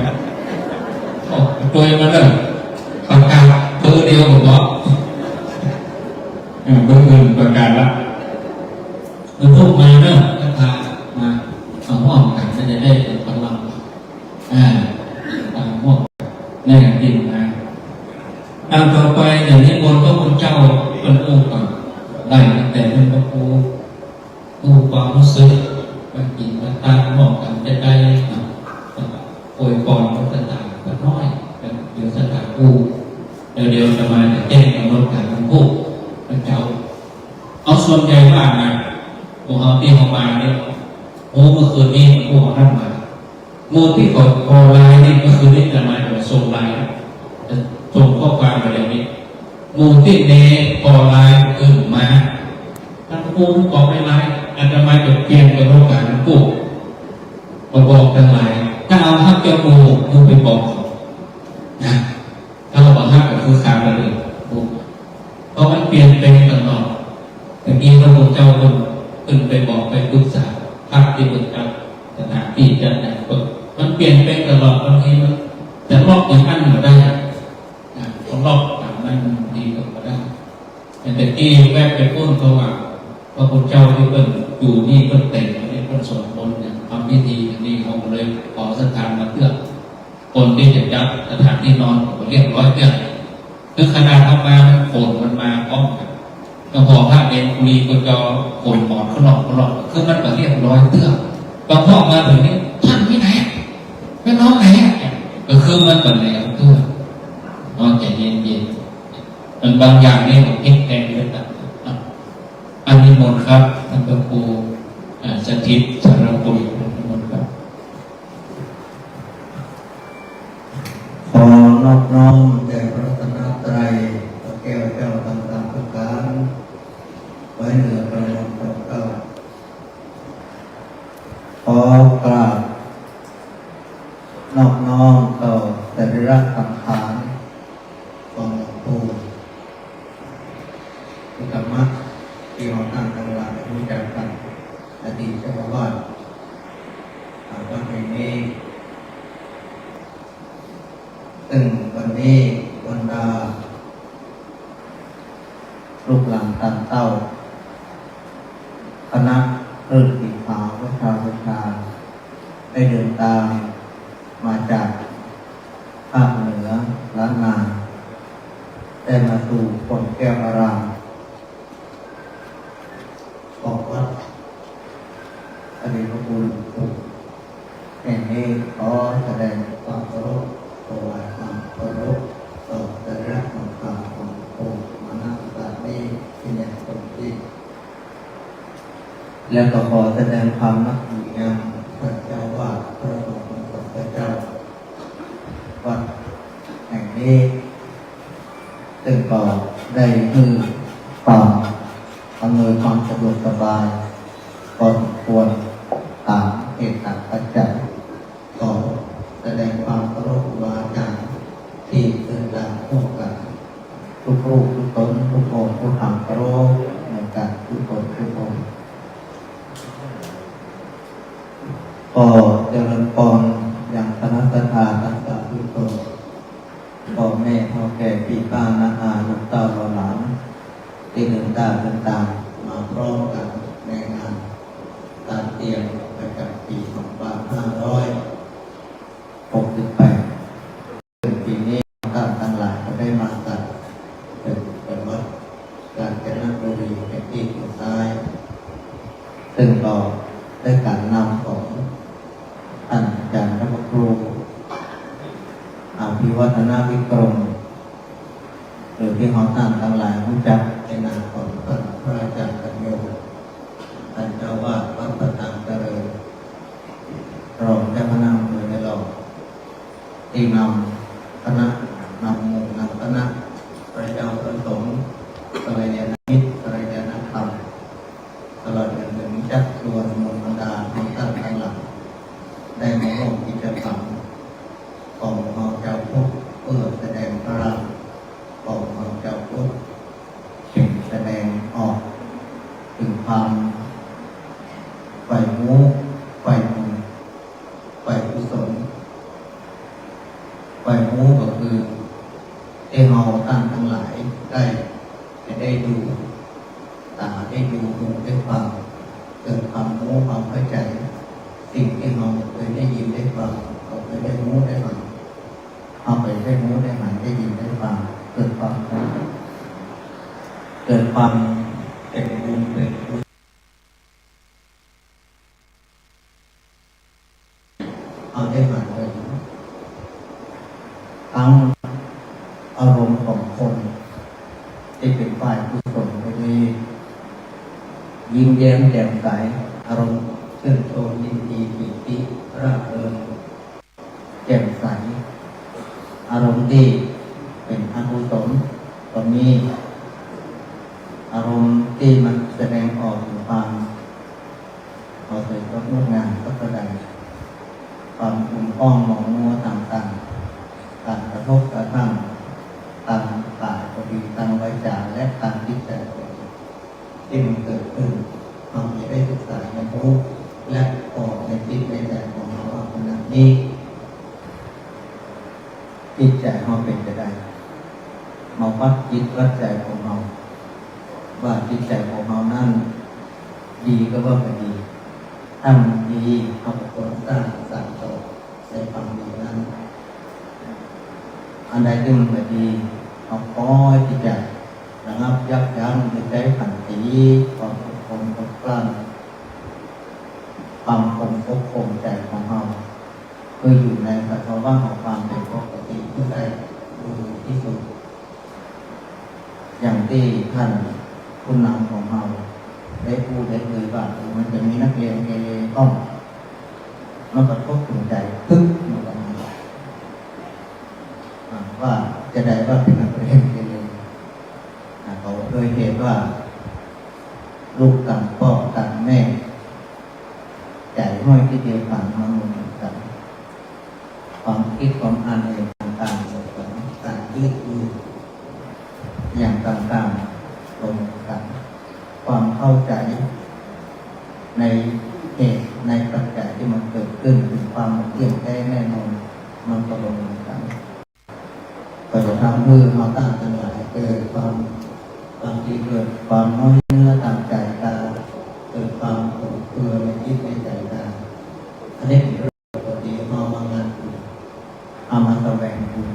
ตัวมันเลยประกาศเบอร์เดียวผมบอกเบอร์อื่นประกาศละมันพูดมาเนอะก็พามาเอาห้องกันจะได้พลังห้องแน่จริงนะต่อไปอย่างนี้บนพระพุทธเจ้าเป็นองค์ก่อนได้แต่เป็นพระครูความรู้สึกการกินการตามมองกันจะได้โอยปอนพัฒนากันน้อยกันเดี๋ยวสถานกูเดี๋ยวจะมาแจ้งกำหนดการทั้งคู่พระเจ้าเอาส่วนใหญ่มากนะพวกเขาที่เขามาเนี่ยเมื่อคืนนี้พวกเขาท่านมาโมที่กดคอไลน์นี่เมื่อคืนนี้จะมาแบบส่งไลน์ส่งข้อความมาอย่างนี้มูที่เนคอไลน์ขึ้นมาท่านผู้กองไม่ไลน์อาจจะมาจดเกียงกับโลกการทั้งคู่บอกทั้งหลายถ้าเอาฮักเจ้ามูไปบอกนะถ้าเราบอกฮักก็คือขาดเลยเพราะมันเปลี่ยนเป็นตลอดแต่กี้พระพุทธเจ้าขึ้นไปบอกไปปรึกษาพักที่ปรึกษาสถานที่จะไหนมันเปลี่ยนเป็นตลอดบางทีมันจะลอกอย่างนั้นมาได้ต้องลอกต่างนั้นดีกว่าได้แต่ที่แวบไปพูดเขาว่าพระพุทธเจ้าที่เป็นอยู่นี่เป็นเต็มนี่เป็นสวดมนต์เนี่ยทำพิธีนี่เขาเลยขอสถานมาเพื่อคนที่จะจับสถานที่นอนเรียบร้อยเพื่อคือขนาดเข้ามาฝนมันมาพร้อมกันก็พอพระเนรคุรีก็จะฝนหมอนขนมคือมันแบบเรียบร้อยเพื่อบางพ่อมาถึงนี่ท่านที่ไหนไม่น้องไหนก็คือมันเป็นแล้วเพื่อนอนใจเย็นมันบางอย่างนี่ผมคิดแทนเลยนะอันนี้มนต์ครับท่านพระครูสถิตสารปุยมนต์ครับขอนอบน้อมแด่พระรัตนตรัยพระแก้วเจ้าต่างๆประการไว้เหนือพระนามของเจ้าขอกราบนอบน้อมต่อสรีระสังขารของหลวงปู่ธรรมะที่เราตั้งกันหลักรู้จักกันอดีตเจ้าอาวาสวัดแห่งนี้ซึ่งวันนี้บรรดาลูกหลานตามเต้าคณะเริ่มปีขาววิชาได้เดินตามมาจากภาคเหนือล้านนาได้มาสู่คนแก้วอารามของวัดอดีตพระคุณแห่งนี้ขอแสดงความเคารพถวายความเคารพต่อสรีระสังขารขององค์มหาศาลนี้ที่อย่างเต็มที่แล้วก็ขอแสดงความนับถือ ได้คือความอำนวยความสะดวกสบายพอสมควรตามเหตุตามปัจจัยต่อแสดงความเคารพครูบาอาจารย์ที่เดินทางร่วมกันทุกรูปทุกตนทุกองค์ทุกทางเคารพในการทุกคนทุกองค์ก็เจริญพรอย่างคณะสัตยาตั้งแต่ทุกคนพ่อแม่พ่อแก่พี่ป้าน้าอาลูกเต้าเราหลานที่เดินตามมาพร้อมกันในงานการเตรียมประจำปี2568ปีนี้ท่านทั้งหลายก็ได้มากันเป็นวัดการเจริญบุรีเป็นที่สุดท้ายซึ่งก็ได้การนำของท่านอาจารย์พระครูอภิวัฒนาวิกรมหรือที่เขาท่านทั้งหลายรู้จักในนามของท่านพระอาจารย์กัญโยท่านเจ้าวาดวัดประตังเจริญรองเจ้าคณะอำเภอในหลอกที่นำคณะนำหมู่นำคณะพระเจ้าประสงค์กัลยาณมิตรกัลยาณธรรมตลอดจนถึงจักรวาลมนต์บรรดาของท่านทั้งหลายได้มาร่วมกิจกรรมของเราเจ้าพุทธเพื่อแสดงพลังของเราเจ้าพุทธแสดงออกถึงความไฟมุขไฟบุญไฟกุศลไฟมุขก็คือที่เราท่านทั้งหลายได้ดูตาได้ดูหูได้ฟังเกิดความรู้ความเข้าใจสิ่งที่เราเคยได้ยินได้ฟังเราเคยได้รู้ได้ฟังเอาไปได้รู้ได้หันได้ยินได้ฟังเกิดความเป็นบุญเป็นกุศลเอาได้หันเลยทั้งอารมณ์ของคนที่เป็นฝ่ายกุศลไปเลยยิ้มแย้มแจ่มใสอารมณ์ชื่นชมยินดีปิติร่าเริงแจ่มใสอารมณ์ที่เป็นอกุศลตรงนี้อารมณ์ที่มันแสดงออกถึงความพอใจก็งดงามก็แสดงความอุ่นอ้อมหมองมัวต่างๆการกระทบกระทั่งทางกายก็ดีทางวาจาและทางจิตใจที่มันเกิดขึ้นเราจะได้ศึกษาในรู้และออกในจิตในใจของเราว่าขณะนี้จิตใจเราเป็นจะได้มาวัดจิตวัดใจของเราว่าจิตใจของเรานั้นดีก็ว่าไม่ดีถ้ามันดีเราก็ควรสร้างสรรค์ต่อในความดีนั้นอันใดที่มันไม่ดีเอาก้อยที่จะระงับยับยั้งในใจขันติความอดทนอดกลั้นความคงควบคุมใจของเราคืออยู่ในสภาวะของความเป็นปกติที่ได้ดูที่สุดอย่างที่ท่านผู้นำของเราได้พูดได้เลยว่ามันจะมีนักเรียนเกเรต้องมันกระทบถึงใจตึ๊กมันก็มีว่าจะได้ว่าเป็นนักเรียนเกเรเขาโดยเหตุว่าลูกต่างพ่อต่างแม่ใจห้อยที่เดียวกันมาเหมือนกันความคิดความอ่านเองต่างๆการยืดยืดอย่างต่างๆตรงกันความเข้าใจในเหตุในปัจจัยที่มันเกิดขึ้นถึงความเที่ยงแท้แน่นอนมันก็ลงกันก็จะทำให้เราตั้งทั้งหลายเกิดความบางทีเกิดความน้อยเนื้อตามใจตาเกิดความโกรธเคืองในจิตในใจตาอันนี้เป็นเรื่องปกติเอามางานบุญเอามาแสวงบุญ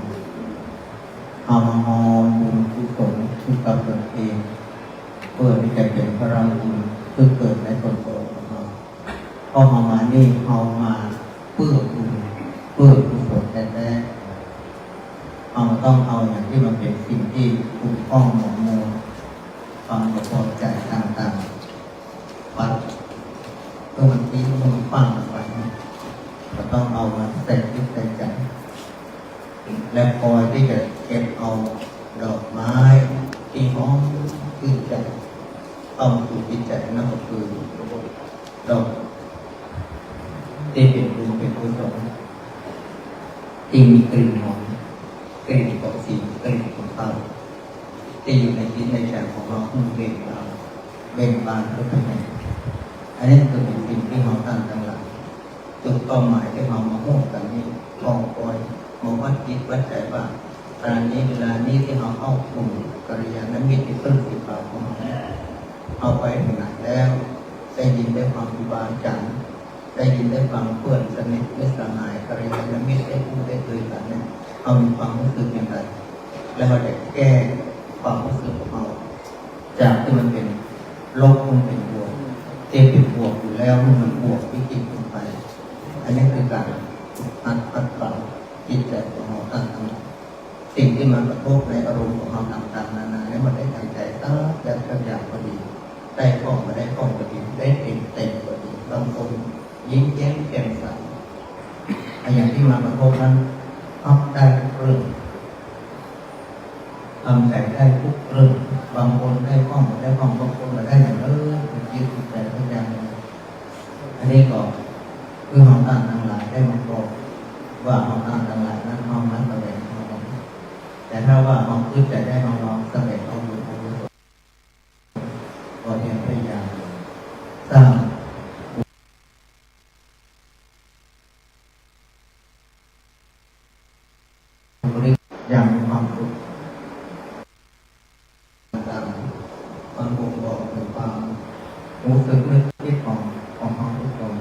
เอามาหอมบุญกุศลที่กับตนเองเพื่อที่จะเป็นพลังบุญซึ่งเกิดในตนของเราพอเอามานี่เอามาเพื่อบุญเพื่อกุศลแท้ๆเอาต้องเอาอย่างที่มันเป็นสิ่งที่คุ้มครองหมองมัวความพอใจต่างๆปัดก็มันทิ้งมันปั้งไปก็ต้องเอามาใส่จิตใส่ใจและคอยที่จะเก็บเอาดอกไม้ ที่ห้องคือใจเอาสู่จิตใจนั่นก็คือดอกที่เป็นบุญเป็นกุศลที่มีกลิ่นหอมกลิ่นของสีกลิ่นของเตาที่อยู่ในจิตในใจของเราหุ้มเบ่งบานทุกแห่งอันนี้คือเป็นสิ่งที่เราตั้งตั้งหลักจุดเป้าหมายที่เรามาห่วงกันนี้มองคอยมองวัดจิตวัดใจว่าตอนนี้เวลานี้ที่เราเข้ากลุ่มกัลยาณมิตรที่พึ่งติดต่อของเราเอาไปถึงไหนแล้วได้ยินได้ความพิบาลจังได้ยินได้ฟังเพื่อนสนิทมิตรสหายกัลยาณมิตรได้พูดได้คุยกันเนี่ยเรามีความรู้สึกอย่างไรแล้วเราจะแก้ความรู้สึกของเราจากที่มันเป็นลบมันเป็นบวกที่เป็นบวกอยู่แล้วมันบวกวิกฤตลงไปอันนี้คือการพัฒนาจิตใจของเราตั้งสิ่งที่มันกระทบในอารมณ์ของเราต่างๆนานาเนี่ยมันได้ทางใจตั้งแต่ทุกอย่างพอดีได้ข้อมาได้ข้อพอดีได้เต็มพอดีบางคนยิ้มแย้มแจ่มใสอย่างที่มากระทบนั้นได้ทุกเรื่องทำใจได้ทุกเรื่องบางคนได้ข้อมาได้ข้อบางคนมาได้อย่างเรื่องยึดใจทุกอย่างอันนี้ก็คือห้องต่างทั้งหลายได้มาบอกว่าห้องต่างทั้งหลายนั้นห้องนั้นประเด็นแต่ถ้าว่าห้องขึ้นใจได้ห้องลองสำเร็จห้องอยู่ก็ยังพยายามสร้างอย่างมีความสุขต่างๆความบ่งบอกถึงความรู้สึกนึกคิดของเราทุกคน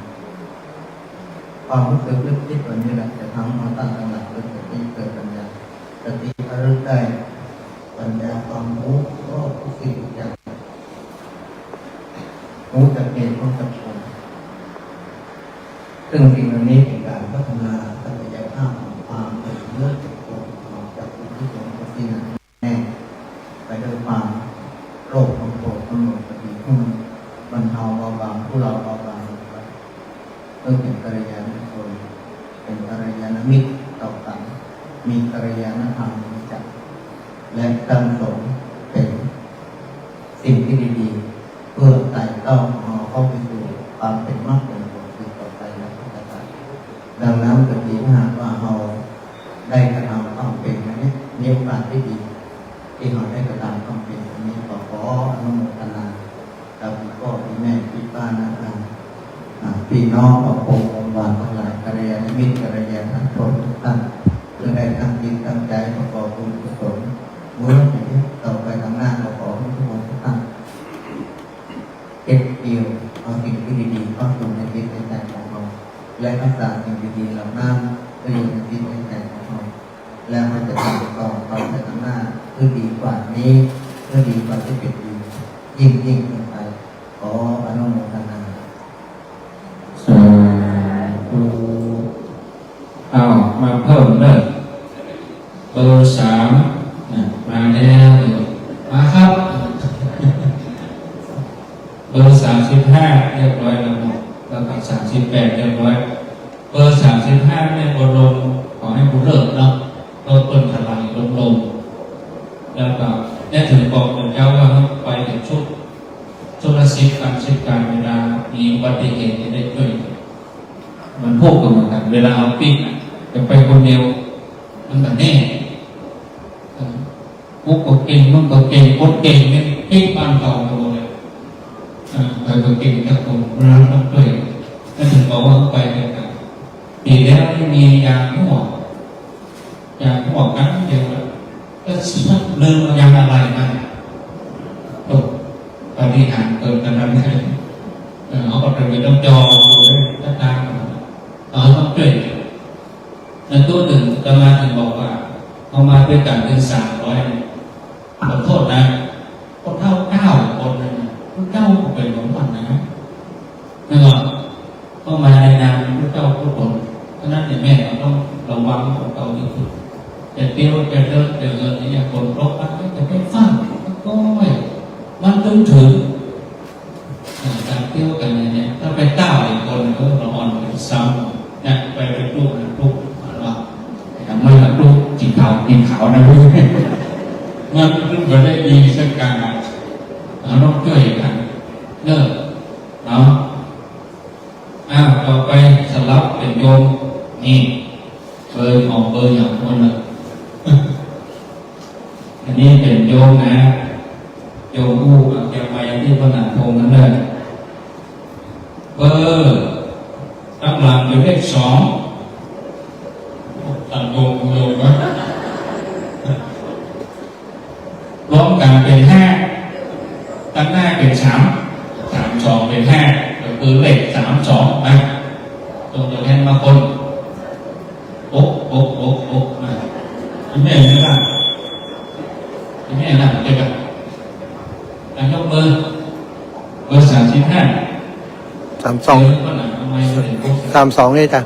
ความรู้สึกนึกคิดตัวนี้แหละจะทำให้ตั้งหลักเกิดสติเกิดปัญญาสติระลึกได้ปัญญาความรู้ก็ทุกสิ่งทุกอย่างรู้จักเหตุรู้จักผลซึ่งสิ่งเหล่านี้เป็นการพัฒนาศักยภาพของความเป็นเลิศจากตัวออกจากอุปสมบทที่นั้นแน่ไปด้วยความโลภความโกรธความหลงสติที่มันบรรเทาเบาบางผู้เราเบาบางลงไปเพื่อเป็นกัลยาณคนเป็นกัลยาณมิตรต่อกันมีกัลยาณธรรมมีจักและตั้งสงเป็นสิ่งที่ดีๆเพื่อไต่เต้าเข้าไปสู่ความเป็นมรรคเป็นผลคือต่อไปและพัฒนาดังนั้นเกิดดีถ้าหากว่าเราได้กระทำความเป็นอันนี้มีโอกาสที่ดีที่เราได้กระทำความเป็นอันนี้ขออนุโมทนากับพ่อพี่แม่พี่ป้านะพี่น้องขององค์วานทั้งหลายกัลยาณมิตรกัลยาณชนทุกท่านเพื่อได้ตั้งจิตตั้งใจประกอบบุญกุศลเมื่อถึงต่อไปทางหน้าขอให้ทุกคนทุกท่านเก็บเกี่ยวเอาสิ่งที่ดีๆเข้าสู่ในจิตในใจของเราและรักษาสิ่งดีๆเหล่านั้นไปอยู่ในจิตในใจของเราแล้วมันจะทำต่อไปทางหน้าเพื่อดีกว่านี้เพื่อดีกว่าที่เป็นดียิ่งขึ้นไปขออนุโมทนาสาธุเอามาเพิ่มเลยเบอร์3มาแล้วมาครับเบอร์35เรียบร้อยแล้วแล้วก็38เรียบร้อยเบอร์35เนี่ยบรมขอให้ผู้เลิกเนาะลดต้นทลายลงแล้วก็ได้ถึงบอกกับเจ้าว่าไปถึงชุดละ10 การเวลามีอุบัติเหตุจะได้ช่วยมันพวกกันเหมือนกันเวลาเอาปิ้งจะไปคนเดียวมันแบบแน่พวกก็เก่งมันก็เก่งคนเก่งเนี่ยปิ้งบ้านเก่าเลยไปก็เก่งแล้วก็ร้านต้องช่วยถ้าถึงบอกว่าไปเนี่ยปีแล้วมียางหัวกันเดียวก็ลืมยางอะไรมาตกปฏิหารเกิดกันนั้นเลยเอาไปเป็นต้องจอเลยถ้าตามเอาต้องช่วยนั่นตัวหนึ่งจะมาถึงบอกว่าเอามาด้วยกันเป็น300ขอโทษนะคนเท่า9 คนนะคนเจ้าเป็นของมันนะนะครับเข้ามาในนามพระเจ้าทุกคนเพราะนั้นเนี่ยแม่เราต้องระวังของเราที่สุดจะเตี้ยวจะเลิกจะเงินนี่คนรบมันจะไม่ฟังก็ไม่มันต้องถึงการเที่ยวกันเนี่ยถ้าไป9 อีกคนก็เราอ่อนไปซ้ำเนี่ยไปเป็นลูกหรือว่าแต่ไม่ละลูกกินขาวนะลูก มันก็ได้ดีสักการเราต้องช่วยกันเลิกเนาะต่อไปสลับเป็นโยมนี่เบอร์ของเบอร์อย่างคนละอันนี้เป็นโยมนะโยมผู้กับแกไปที่พระนางพงนั้นเลยเบอร์ตั้งหลังเป็นเลข2ตัดโยมวะล้อมกันเป็น5ตั้งหน้าเป็น3 2เป็น5ก็คือเลข32นะตรงตัวแทนมาคนโอ๊ะนะแม่ไม่ได้แม่น่าจะแบบนายกเบอร์35 32 ก็หนักทำไมถึง32นี่จ้ะ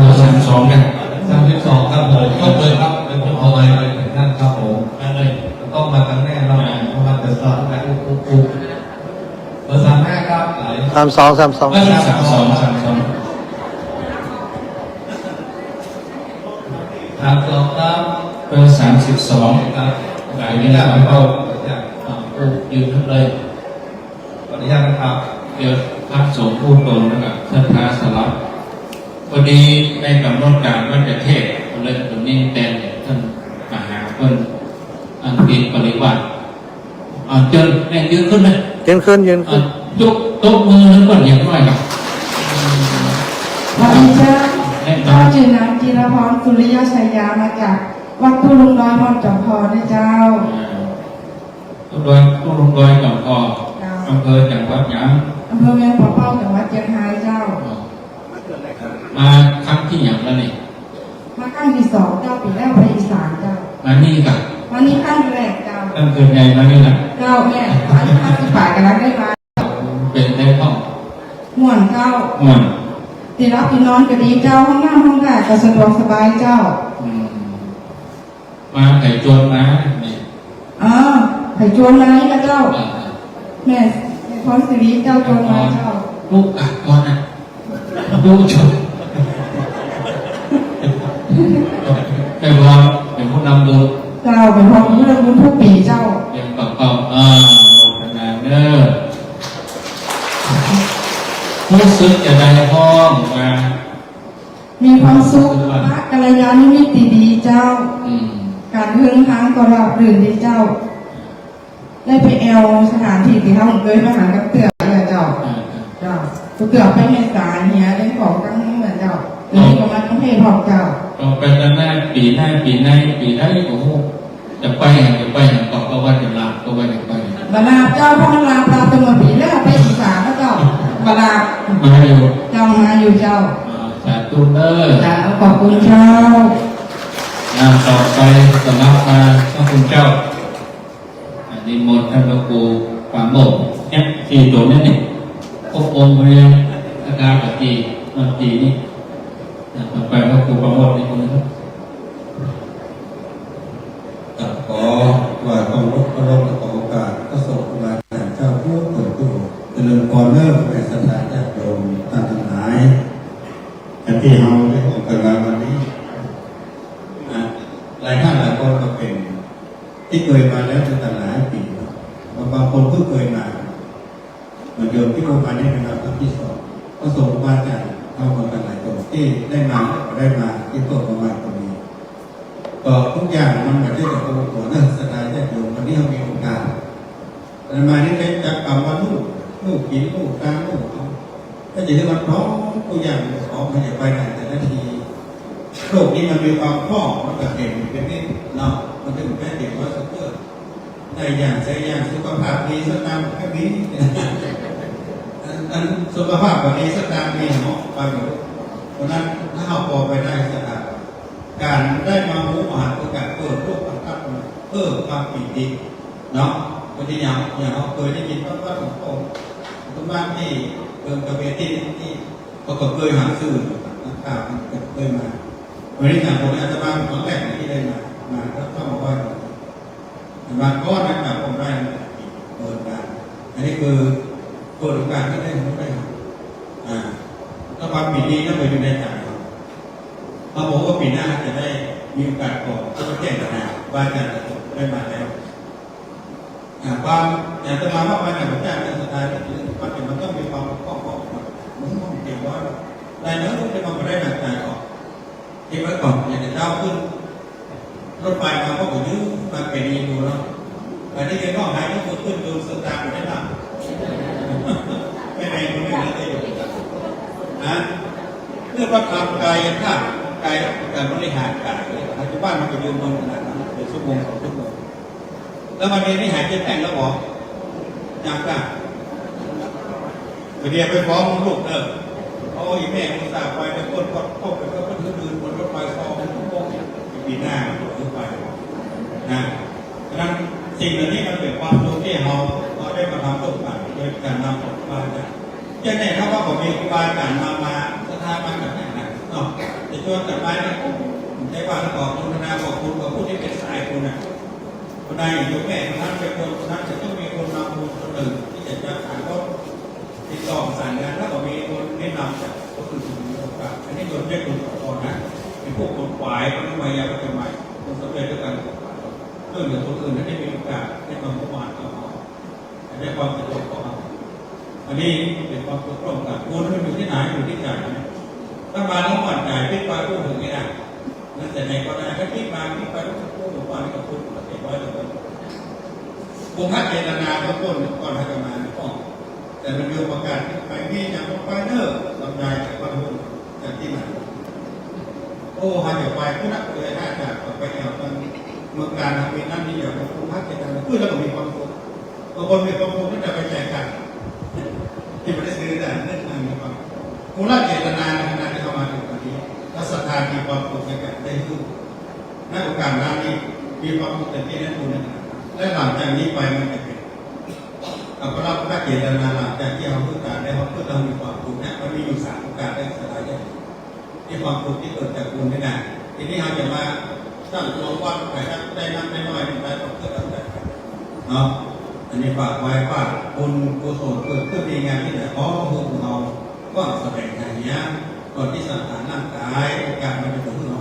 32กัน32ครับผมก็เลยครับเป็นผู้เอาอะไรเลยนั่นครับผมนั่นเลยต้องมาตั้งแน่เราเพราะว่าเดือดร้อนและอุบเบอร์35ครับไหน32 32ครับเบอร์32ครับหลายวินาทีเข้ายืนทั้งเลยขออนุญาตนะครับเดี๋ยวพระสงฆ์พูดตรงนะครับท่านพระสลับพอดีในกำหนดการว่าจะเทศเลยตรงนี้แต่ท่านมหาคนอันเป็นปริวัติจนแรงยืนขึ้นเลยยืนขึ้นยกโต๊ะมือแล้วก่อนอย่างน้อยครับสวัสดีจ้าข้าชื่อนางจิรพรสุริยชัยยามาจากวัดทุ่งลุงน้อยมอนจอมพรนะเจ้าทุ่งลุงน้อยจอมพรอำเภอจังหวัดหยางอำเภอเมืองปอเป้าจังหวัดเชียงรายเจ้ามาครั้งที่อย่างแล้วนี่มาครั้งที่2เจ้าปีแล้วไปอีสานเจ้ามานี่กับวันนี้ครั้งแรกเจ้าตั้งเกิดไงมานี่นะเจ้าแม่อายุ50 กันแล้วได้มาเป็นได้ห้องม่วนเจ้าม่วนที่รับที่นอนก็ดีเจ้าห้องน้ำห้องได้ก็สะดวกสบายเจ้ามาไข่จวนนะนี่ไข่จวนมานี่นะเจ้าแม่พรสิริเจ้าจวนมาเจ้าลูกก่อนนะลูกชมเป็นพอเป็นผู้นำดูเจ้าเป็นพอผู้นำบุญทุกปีเจ้ายังเป่าโมทนาเนอรู้สึกจะได้ห้องมามีความสุขพระกัลยาณมิตรดีเจ้าการเฮืองทางก็ราบรื่นดีเจ้าได้ไปแอลสถานที่ที่เขาเคยมาหากับเตือเลยเจ้าเตือไปในสารเฮียได้ของตั้งเหมือนเจ้าหรือประมาณต้องให้พอเจ้าต่อไปหน้าปีได้โอ้โหจะไปต่อก็ว่าจะลาก็ว่าจะไปบาลาเจ้าพ่อลาปลาจำนวนปีแล้วไปอีสานแล้วเจ้าบาลามาอยู่เจ้ามาอยู่เจ้าสาธุเนอขอบคุณเจ้าต่อไปสำนักมาพระคุณเจ้านิมนต์ท่านพระครูปาโมกข์เนี่ยที่ตัวนี้นี่พบองค์เรียนอาการปฏิมันตีนี่ต่อไปพระครูปาโมกข์นี่คนนึงขอว่าต้องรบขอโอกาสก็ส่งมาจากเจ้าผู้เปิดตู้เจริญพรเริ่มในสถานญาติโยมท่านทั้งหลายที่เราได้ออกกันมาวันนี้หลายท่านหลายคนก็เป็นที่เคยมาแล้วตั้งหลายปีบางคนเพิ่งเคยมาเหมือนโยมที่โคมาได้นะครับครั้งที่2ก็ส่งมาจากเข้ามากันหลายคนที่ได้มาที่ตัวประมาณตรงนี้ก็ทุกอย่างมันมาได้จากตัวเรื่องสถานญาติโยมวันนี้เรามีโอกาสแต่มานี่เป็นจากคำว่าลูกกินลูกกลางลูกถ้าจะได้มาพร้อมตัวอย่างออกมาจากไปไหนแต่ละทีโลกนี้มันมีความคล่องมันก็เห็นเป็นนี่เนาะมันเป็นแค่เด็กว่าสักเกิดได้อย่างใช้อย่างสุขภาพดีสักตามแค่นี้อันสุขภาพแบบนี้สักตามมีเนาะไปหมดเพราะนั้นถ้าเราพอไปได้สักการได้มาหูอาหารก็การเปิดโลกต่างๆเพิ่มความปิติเนาะบางทีอย่างเราเคยได้ยินว่าของผมทุกบ้านที่เกินกระเบียดที่เขาก็เคยหาสื่อต่างๆเคยมาวันนี้อย่างผมอาจจะมาครั้งแรกที่ได้มาแล้วก็บอกว่าบางก้อนนะครับผมได้เปิดการอันนี้คือเปิดการที่ได้ถ้าความปิดดีต้องไปดูในใจเขาบอกว่าปีหน้าจะได้มีโอกาสก่อนก็จะแก้ปัญหาว่าการจะ ได้มาแล้วความอยากจะมาว่าการของการสุดท้ายมันต้องมีความข้อมันต้องเก็บไว้ในนั้นต้องเป็นความได้หนักใจก่อนเก็บไว้ก่อนอย่างเจ้าขึ้นรถไฟมาก็ไปยื้อมาเป็นดีดูแล้วแต่ที่เกี่ยวกับหายก็ขึ้นดูสตาร์ทไม่ได้ไม่ในคนไม่ได้อยู่นะเรื่องว่าทำกายท่ากายการบริหารกายปัจจุบันมันก็ยืนบนขนาดนั้นเป็นชั่วโมง2 ชั่วโมงแล้ววันนี้หายใจแต่งแล้วบอกอยากได้เดี๋ยวไปฟ้องลูกโอ้ยแม่คุณตาไปไปก้นก็ไปก็ดื้อบนรถไฟฟ้องปีหน้ามันจะขึ้นไปนะดังนั้นสิ่งเหล่านี้มันเป็นความรู้ที่เราได้มาทำร่วมกันโดยการนำออกมาจะแน่ครับว่าผมมีครูบาอาจารย์มาสถาบันแบบไหนนะเนาะจะชวนกันไปนะใช้ความบอกคุณนาบอกคุณกับผู้ที่เป็นสายคุณนะคนใดอยู่แม่คนนั้นเป็นคนนั้นจะต้องมีคนนำคนคนหนึ่งที่จะถามว่าติดต่อสายงานถ้าเรามีคนแนะนำจากก็คือสิ่งที่เราทำอันนี้โดนเรียกคนต่อนะเป็นพวกคนฝ่ายคนมายาเป็นใหม่คนสำเร็จด้วยกันเรื่องเดียวคนอื่นนั้นได้มีโอกาสได้ความประมาทต่อได้ความสะดวกต่ออันนี้เป็นความถูกต้องกันคุณไม่อยู่ที่ไหนอยู่ที่ใจถ้ามาแล้วหวั่นใจพิจารณาพูดถึงไม่ได้นั่นแต่ในกรณีถ้าพิจารณาแล้วพูดถึงความกับคุณเก็บไว้เลยบุคคลเจตนาเขาต้นก่อนให้กันมาก่อนแต่มันมีประกาศไปมีอย่างไฟเนอร์ลำไยจากบ้านหุ่นจากที่ไหนโอ้หายไปก็นักเลยน่าจะไปแอวตอนเมืองการทำมีนั่นนี่อย่างบุคคลเจตนาพูดแล้วก็มีความสุขบางคนมีความสุขที่จะไปแจกกันที่ไม่ได้ซื้อแต่นั่นนั่นมีความมูลเจตนาในขณะที่เข้ามาถึงตรงนี้ถ้าศรัทธามีความสุขในการได้ขึ้นนักการนั้นนี้มีความสุขแต่ที่นั้นคุณนะและหลังจากนี้ไปมันจะเป็นกับพระพุทธเจตนาหลังจากที่เราพูดการได้เราพูดเรามีความสุขนะมันมีอยู่3 ประการได้สลายได้ที่ความสุขที่เกิดจากคุณนี่นะทีนี้เราจะมาสร้างตัววัดไปได้นั่งได้น้อยได้ต้องเกิดอะไรเนาะอันนี้ฝากไว้ฝากบุญกุศลเกิดขึ้นในงานที่ไหนอ๋อคือเราก็แสดงอย่างนี้ก่อนที่สถานร่างกายโอกาสมันจะถึงเรา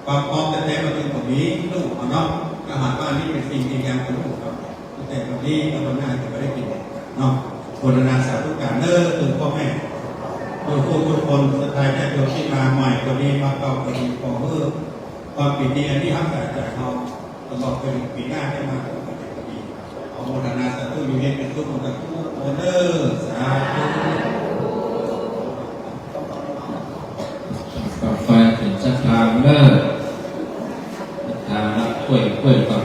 ความพร้อมแต่แท้มาถึงตรงนี้ลูกเนาะอาหารบ้านนี้เป็นสิ่งที่ยังเป็นลูกเราแต่วันนี้เราหน้าจะไม่ได้กินเนาะคนนาสาธุการถึงพ่อแม่ทุกคนสุดท้ายได้ตัวที่มาใหม่ตัวนี้มาเก่าตัวนี้ขอเพื่อความปีนี้อันที่ห้ามแต่จากเราตลอดเป็นปีหน้าได้มาเอาโมทนาสาธุอยู่เย็นเป็นทุกข์ของทุกคนสาธุต่อไปถึงสถานฐานะช่วยก่อน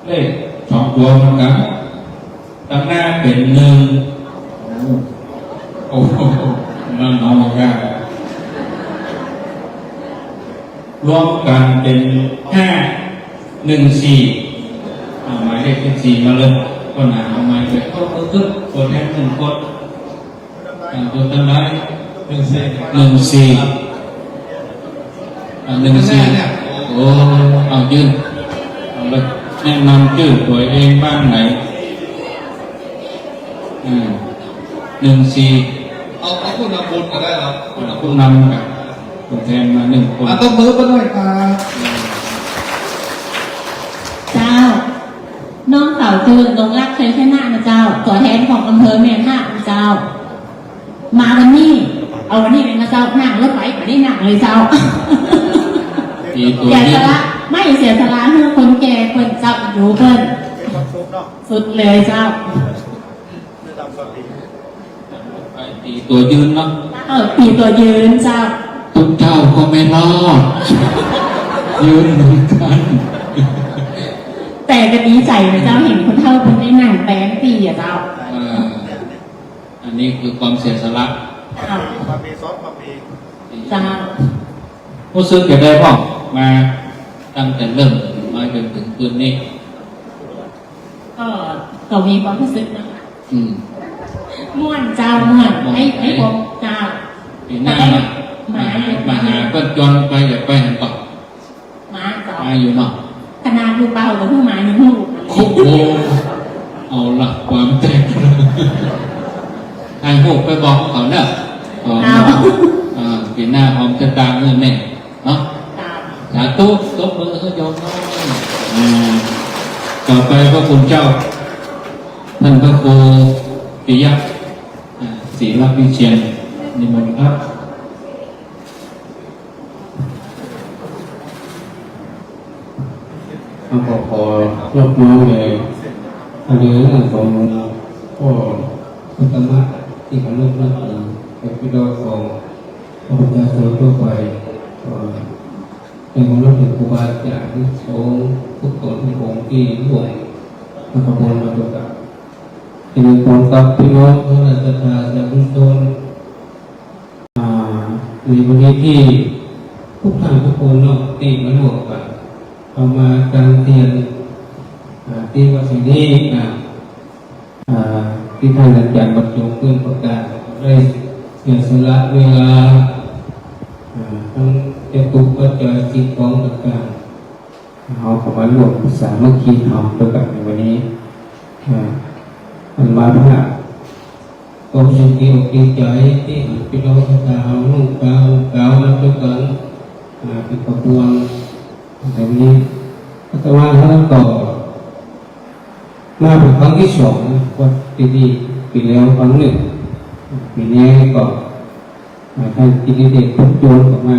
เลข2 ตัวเหมือนกันตั้งหน้าเป็น1โอ้โหนั่นเอายากรวมกันเป็น514หมายเลข14มาเลยคนหาเอาหมายเลขก็คือคนแทน1 คนตัวตั้งได้14โอ้เอายืนเอาเลยแนะนำชื่อตัวเองบ้านไหน14เอาผู้นำบุญก็ได้ครับผู้นำกับตัวแทนมา1 คนต้องมือไปด้วยครับเจ้าน้องเต่าจืนลงรักชัยชนะนะเจ้าตัวแทนของอำเภอแม่ท่าเจ้ามาวันนี้เอาวันนี้เป็นมาเจ้านั่งรถไฟมาได้นั่งเลยเจ้าเสียสละไม่เสียสละให้คนแก่คนเจ้าอยู่เพิ่นสุดเลยเจ้าตีตัวยืนเนาะตีตัวยืนเจ้าทุกเจ้าก็ไม่รอดยืนเหมือนกันแต่ก็ดีใจนะเจ้าเห็นคนเท่าคนได้นั่งแปลงตีอ่ะเจ้าอันนี้คือความเสียสละความมีซอสความมีเจ้าผู้ซื้อเก็บได้บ้างมาตั้งแต่เริ่มมาจนถึงคืนนี้ก็มีความรู้สึกนะม่วนเจ้าม่วนให้ผมเจ้าปีหน้ามาหาก็จนไปอย่าไปหันต่อมาเจ้ามาอยู่เนาะขนาดดูเบาแต่ผู้มายังหูโอ้โหเอาละความแตกให้พวกไปบอกเขาเนี่ยโอเค ตามเงินแม่เนาะสาธุตบมือให้โยมน้อยต่อไปพระคุณเจ้าท่านพระครูปิยะศรีรัตน์วิเชียรนิมนต์ครับขอยกน้องเลยอันนี้เรื่องของพ่อพุทธมะที่เขาเลิกเลิกเป็นพิโดของประชาชนทั่วไปเป็นของเราถึงครูบาอาจารย์ที่ทรงทุกตนทุกองค์ที่ร่วมมาขบวนมาตัวกับที่มีความกับพี่น้องทั้งราชการจากทุกตนในวันนี้ที่ทุกท่านทุกคนเราตีมารวมกันเอามาการเรียนที่ว่าสิ่งนี้ที่ท่านอาจารย์บรรจงเพื่อนประกาศได้เสียสละเวลาทั้งเจ้าตุกปัจจัยสิ่งของต่างๆเอาเข้ามารวมสามัคคีทำด้วยกันในวันนี้มันมาพระก็สิ่งที่อกดีใจที่พี่น้องชาวเอาลูกเก่ามาด้วยกันเป็นขบวนแบบนี้อาตมาท่านก็มาเป็นครั้งที่สองวัดที่ปีแล้วครั้งหนึ่งปีนี้ก็ท่านที่เด็กทุกโยนออกมา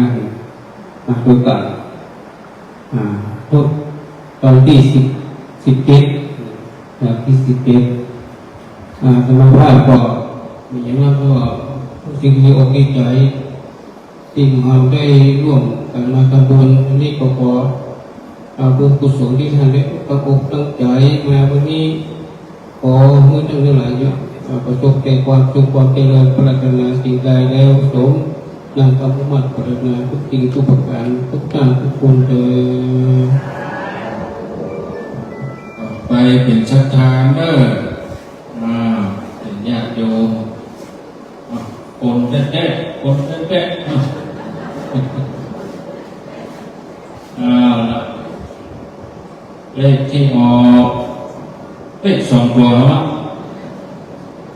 ด้วยกันทุกตอนที่17ที่17อาตมาว่าก็มีอย่างนั้นก็สิ่งที่อกดีใจที่เราได้ร่วมกันมาทำบุญนี้ก็ขอบุญกุศลที่ท่านได้ประกอบตั้งใจมาวันนี้ขอเมื่อทั้งหลายประสบแต่ความสุขความเจริญปรารถนาสิ่งใดแล้วสมนำคำมั่นปรารถนาทุกสิ่งทุกประการทุกท่านทุกคนเถิดต่อไปเป็นชักทานเด้อเป็นญาติโยมคนเด็ดๆคนเด็ดๆเลขที่ออกเลข2 ตัว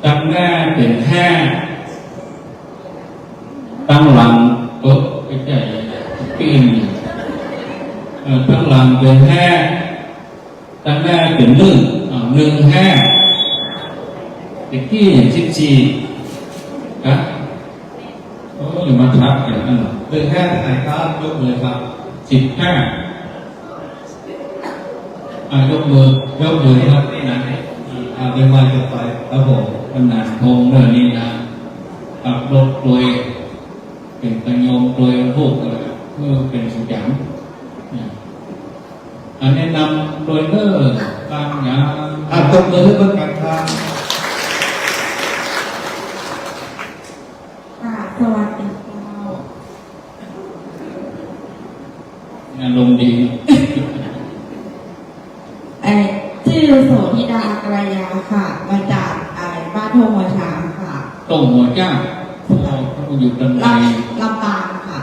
ตั้งหน้าเป็น5ตั้งหลังใหญ่ปีนตั้งหลังเป็น5ตั้งหน้าเป็น15เด็กที่14ครับอย่ามาทับกันนั่น15ไหนครับยกมือครับ15ยกมืครับนี่นะเป็นวันจะไปครับผมขนาดพงเรื่องนี้นะขับรถโดยเป็นตังโยมโดยพวกเมื่อเป็นสุญญ์แนะนำโดยเนอร์บางอย่างตบมือให้เพื่อนกันครับสวัสดีอารมณ์ดีชื่อโสธิดากรยาค่ะมาจากบ้านโทหัวช้างค่ะต้มหัวจ้างเขาอยู่ตำบลลำปางค่ะ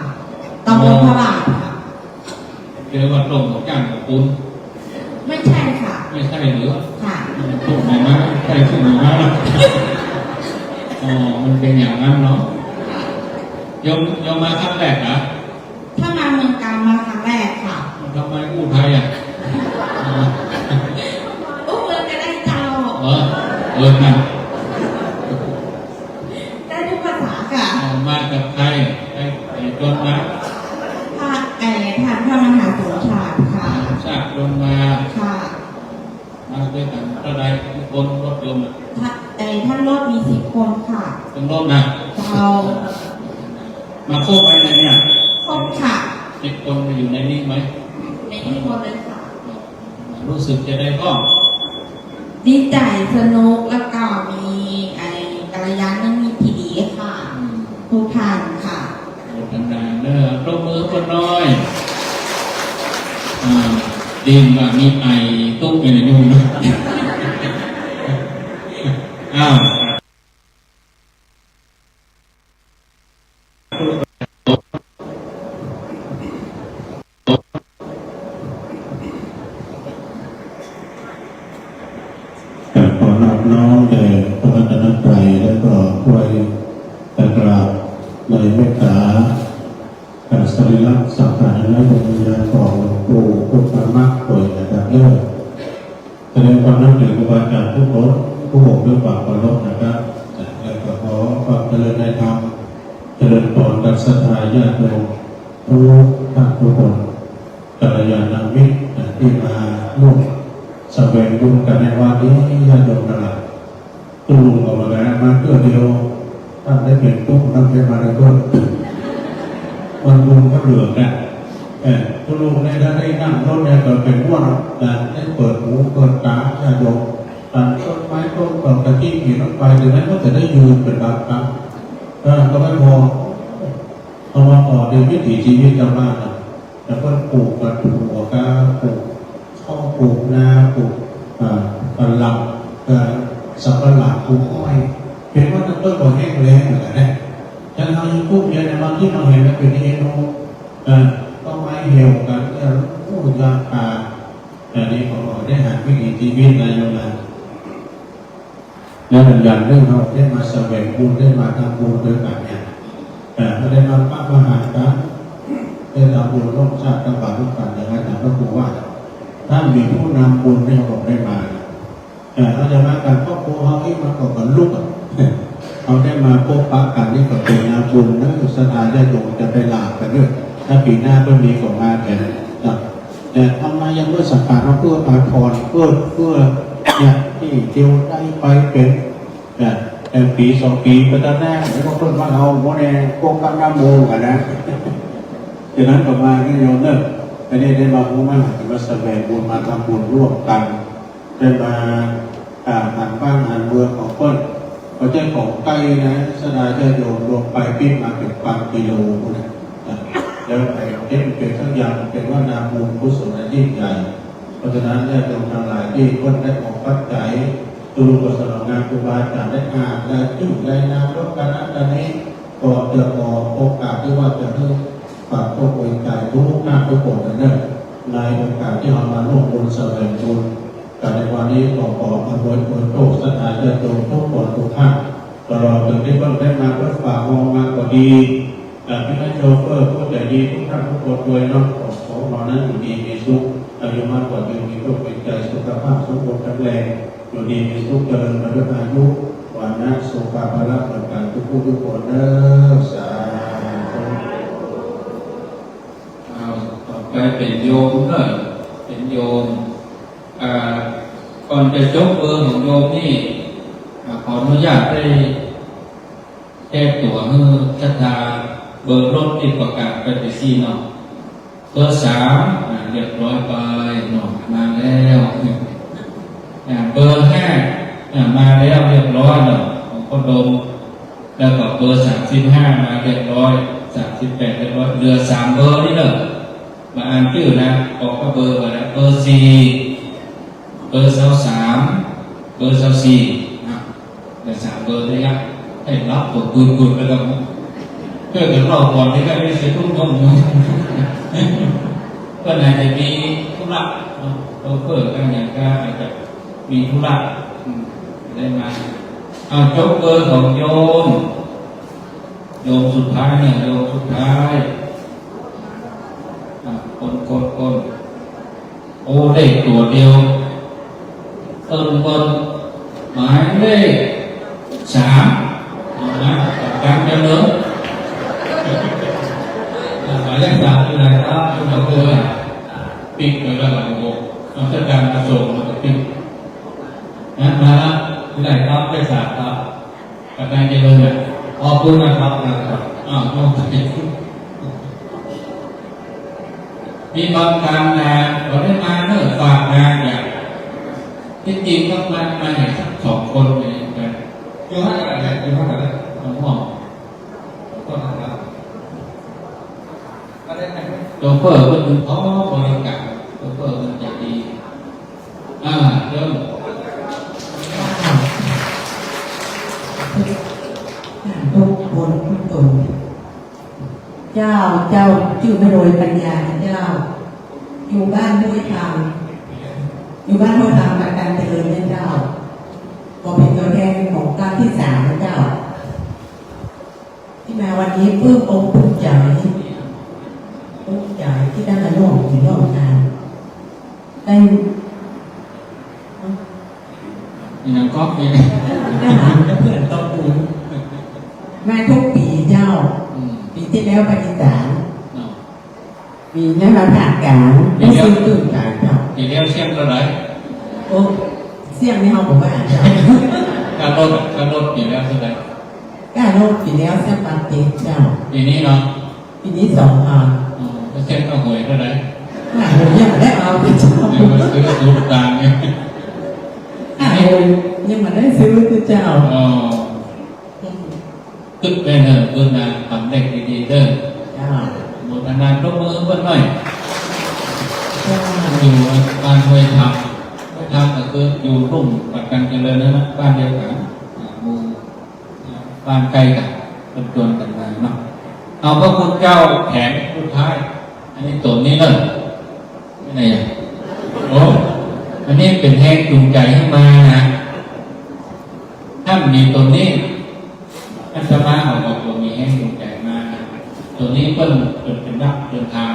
ตำบลพระบาทค่ะเรียกว่าต้มหัวจ้างกับปุ้นไม่ใช่ค่ะไม่ใช่หรือค่ะต้มไหนมาใช่ชื่อไหนมามันเป็นอย่างนั้นเนาะยมมาครั้งแรกเหรอถ้ามาเมืองการมาครั้งแรกค่ะทำไมอู้ไทยอู้เมืองกันได้เจ้านะได้ทุกภาษาค่ะมากับใครไอ้จนนะท่านพระมหาสมชาติค่ะชาติลงมาค่ะมาด้วยกันเท่าไรทุกคนรถยนต์ท่านรถมี10 คนค่ะเป็นรถนะเรามาครบไปในเนี่ยครบค่ะ10 คนมาอยู่ในนี้ไหมในนี้หมดเลยค่ะรู้สึกจะได้ก็ดีใจสนุกแล้วก็มีกัลยาณมิตรที่ดีค่ะทุกท่านค่ะโอ้นานๆเนอะปรบมือคนน้อยดีมว่ามีไอตุ๊กอยู่ในนู่นอ้าวน้องแด่พระรัตนตรัยและก็ไว้กราบในเมตตา ถึงครูบาอาจารย์ทุกคนผู้บอกด้วยความเคารพนะครับและก็ขอความเจริญในธรรมเจริญพรกับศรัทธาญาติโยมทุกท่านทุกคนกัลยาณมิตรที่มาร่วมแสวงบุญกันในวันนี้ญาติโยมทั้งหลายตู้ลุงออกมาแล้วมาเพื่อเดียวท่านได้เป็นตู้ท่านได้มาในต้นมันบุญก็เหลือกันตู้ลุงได้นั่งรถเนี่ยก็เป็นว่างได้เปิดหูเปิดตาญาติโยมต้นไม้ต้นดอกตะกี้ขี่รถไปหรือไม่ก็จะได้ยืนเป็นบางครั้งก็ไม่พอเพราะว่าต่อในวิถีชีวิตชาวบ้านแล้วก็ปลูกกระถูหัวกาปลูกข้าวปลูกนาปลูกกระหล่ำสับปะหลังปลูกอ้อยเป็นว่าต้นก็แห้งแล้งเหมือนกันนะฉันเอาอยู่ปุ๊บเดียวในบางที่เราเห็นมันเป็นเอโนต้องไม้เหี่ยวกันผู้ยาคาแต่นี้เขาบอกได้หาวิถีชีวิตในโยมนะแล้วอย่างเรื่องเราได้มาแสวงบุญได้มาทำบุญด้วยกันเนี่ยไม่ได้มาปั้มหากันได้ทำบุญร่วมชาติกับบ้านร่วมกันอย่างนั้นแต่พระครูว่าถ้ามีผู้นำบุญที่เขาบอกได้มาเขาจะมากันครอบครัวเขาที่มาก่อกันลูกเขาได้มาพบปะกันนี่ก็เป็นงานบุญนะสถานญาติโยมจะไปลากันด้วยถ้าปีหน้าก็มีของมาแต่ทำไมยังเมื่อสังขารเราเพื่ออาภรณ์เพื่อเนี่ยที่เที่ยวได้ไปเป็นแต่ปี2 ปีก็จะแน่แล้วก็เพิ่มว่าเราโมเดลโกงกันน้ำโมกันนะจากนั้นต่อมาก็โยมเนี่ยอันนี้ได้มาพูดมาถึงว่าแสวงบุญมาทำบุญร่วมกันได้มาหันบ้านหันเมืองของเพิ่นเขาจะของใกล้นะสดาจะโยมรวมไปปิ้งมาเป็น1,000 กิโลนะแล้วไอ้เทปเป็นทั้งอย่างเป็นว่านาบุญกุศลยิ่งใหญ่เพราะฉะนั้นญาติโยมทั้งหลายที่เพิ่นได้ออกปัจจัยตูกุศลงานครูบาอาจารย์ได้อ่านและจุดและนามรบกันนั้นนี้ก็จะขอโอกาสที่ว่าจะให้ฝากตัวคนใจทุกหน้าทุกคนนั่นในโอกาสที่เรามาร่วมบุญแสวงบุญการในวันนี้ขออำนวยผลโชคสถานญาติโยมทุกคนทุกท่านตลอดจนที่เพิ่งได้มาเพื่อฝากมองมาก็ดีพี่น้องโชเฟอร์ผู้ใจดีทุกท่านทุกคนด้วยน้องของเรานั้นอยู่ดีมีสุขอายุมากกว่ายืนมีโรคเป็นใจสุขภาพสมบูรณ์แข็งแรงอยู่ดีมีสุขเจริญมาด้วยอายุวันนั้นสุขภาพละเหมือนกันทุกผู้ทุกคนเด้อสาธุต่อไปเป็นโยมเลยเป็นโยมก่อนจะยกเบอร์ของโยมนี่ขออนุญาตได้แก้ตัวให้ศรัทธาเบอร์รถที่ประกาศไปซี่เนาะเบอร์3เรียบร้อยไปเนาะมาแล้วเบอร์5มาแล้วเรียบร้อยเนาะของคนดมแล้วก็เบอร์35มาเรียบร้อย38เรียบร้อยเหลือ3เบอร์นี่เนาะมาอ่านชื่อนะออกก็เบอร์มาแล้วเบอร์4เบอร์23เบอร์24แต่3เบอร์ได้ยังให้รับตัวกุดๆไปแล้วเพื่อจะรอก่อนที่จะได้เสียทุ่มต้นก็อาจจะมีธุระเราเพื่อกันอย่างก็อาจจะมีธุระได้มาเอาจบเบอร์ของโยมสุดท้ายเนี่ยโยมสุดท้ายคนโอ้เลขตัวเดียวบนหมายเลข3นะการเจริญหมายเลข3ที่ไหนครับคุณหมอเบอร์ปิดไปแล้วหลังโบมันจะการกระส่งมันจะปิดนะมาที่ไหนครับเลข3ครับการเจริญเนี่ยขอบคุณนะครับต้องไปมีบางการงานเราได้มาเนื่อฝากงานอย่างที่จริงต้องมาเห็นสัก2 คนเลยกันอยู่ห้องอะไรอยู่ห้องอะไรห้องก็นะครับโชเฟอร์ก็ดูเขาบริการโชเฟอร์มันจะดีเริ่มทุกคนทุกตนเจ้าชื่อไม่โรยปัญญาเจ้าอยู่บ้านห้วยทางการเจริญเจ้าก็เป็นตัวแทนของการที่3นะเจ้าที่มาวันนี้เพื่อองค์ภูมิใจที่ได้มาร่วมงานได้ อย่างก๊อกนี่ เพื่อนต้องปูมาทุกปีเจ้า ปีที่แล้วไปอีสานปีนี้มาภาคกลางไม่ซื้อตื่นกลางเจ้า ปีเดียวเชียงเท่าไหร่ โอ้เสี่ยงนี่เขาบอกว่าเจ้า การลดปีแล้วเท่าไหร่ ก้าโลดปีแล้วแซ่บปาเต็เจ้า ปีนี้เนาะ ปีนี้2,000เชียงก็หวยเท่าไหร่ ผมยังไม่ได้เอาไปเจ้า เดี๋ยวมาซื้อสูตรต่างเนี่ย ยังไม่ได้ซื้อคือเจ้า ตึกเป็นเพื่อนนะทำเด็กดีๆเด้อ เจ้า หมดนานๆยกมือเพื่อนหน่อยอยู่บ้านห้วยทำก็คืออยู่รุ่มปัดกันเจริญนะบ้านเดียวกันหมู่บ้านใกล้กันเป็นจวนกันมาเนาะเอาพระคุณเจ้าแผนสุดท้ายอันนี้ตัวนี้เลยไม่ไหนอ่ะโอ้อันนี้เป็นแห้งจูงใจให้มานะถ้ามีตัวนี้อันจะมาเอาออกตัวมีแห้งจูงใจมาตัวนี้เพิ่นเป็นนักเดินทาง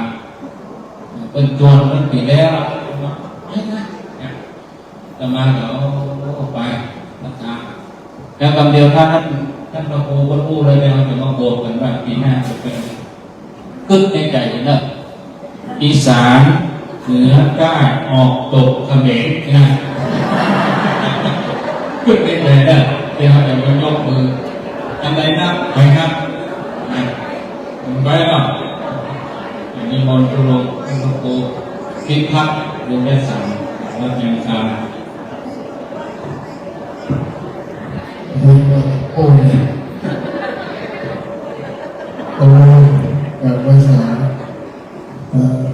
เป็นจวนมันปีแล้วไม่นะจะมาเราไปนะครับแล้วคำเดียวท่านพระครูก็พูดเลยเราจะมาโบกกันว่าปีหน้าจะเป็นกึศในใจนะอีสานเหนือใต้ออกตกเขมรนะกึศในใจนะเดี๋ยวเราจะมายกมืออันใดนับไปครับไปหรออันนี้มนต์ตุลงท่านพระครูพิพัฒน์ดวงได้สั่งวัดยังคาโอ้ยโอ้ยกับภาษา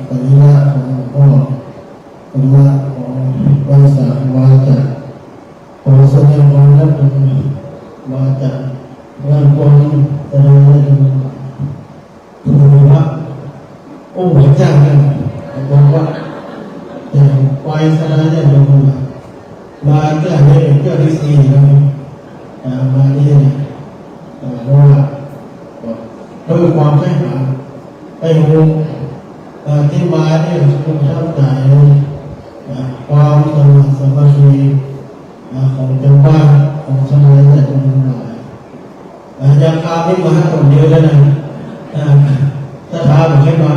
ปริญญาของหลวงพ่อปริญญาของภาษาวาจาขอแสดงความรับผิดวาจาเรื่องความแสดงให้ดูถือว่าโอ้พระเจ้าเนี่ยบอกว่าแต่ไปแสดงให้ดูมาเจ้าเนี่ยเจ้าที่สี่แล้วมาเนี่ยเพราะว่าด้วยความใช่หาไปดูที่มาเนี่ยคุณเข้าใจความสมัครของเจ้าบ้านของสมัยแต่ตรงนั้นยาคาไม่มาคนเดียวแล้วนะถ้าถามให้มา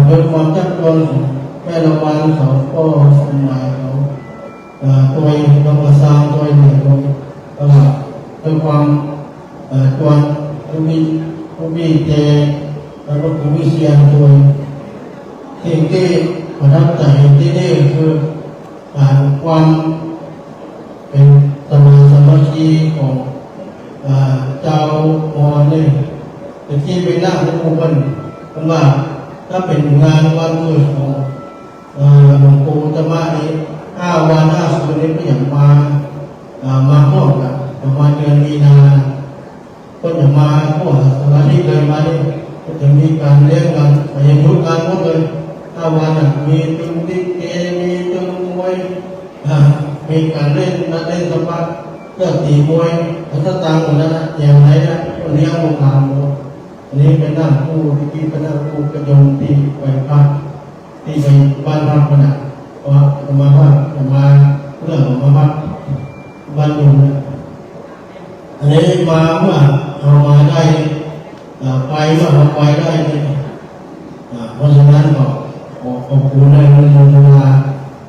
โดยความจัดจวนของแม่ละวันเขาก็สมัยเขาตัวเรามาสร้างตัวหนึ่งเราด้วยความตัวผู้มีเจแล้วก็ผู้มีเสียงตัวสิ่งที่ประทับใจที่นี่คือความเป็นสมาธิของเจ้ามอนี่เป็นที่เป็นหน้าของผู้คนเพราะว่าถ้าเป็นงานวันเกิดของหลวงปู่จะมานี้5 วัน5 คืนนี้ก็อย่างมาพร้อมกันประมาณเดือนมีนาก็จะมาพวกสมาธิเลยมาเนี่ยก็จะมีการเลี้ยงกันอย่างทุกงานหมดเลย5 วันมีตึงดิเกมีตึงมวยมีการเล่นนัดเล่นสปัดเลือกตีมวยแล้วก็ตังหมดแล้วนะอย่างไรนะวันนี้เอางานหมดอันนี้เป็นหน้าผู้ที่เป็นหน้าผู้กระยงที่ไปพักที่ไปบ้านพักขนาดว่ามาพักมาเรื่องมาพักบ้านอยู่อันนี้มาเมื่อเอามาได้ไปเมื่อเราไปได้เพราะฉะนั้นก็ขอบคุณในวันนี้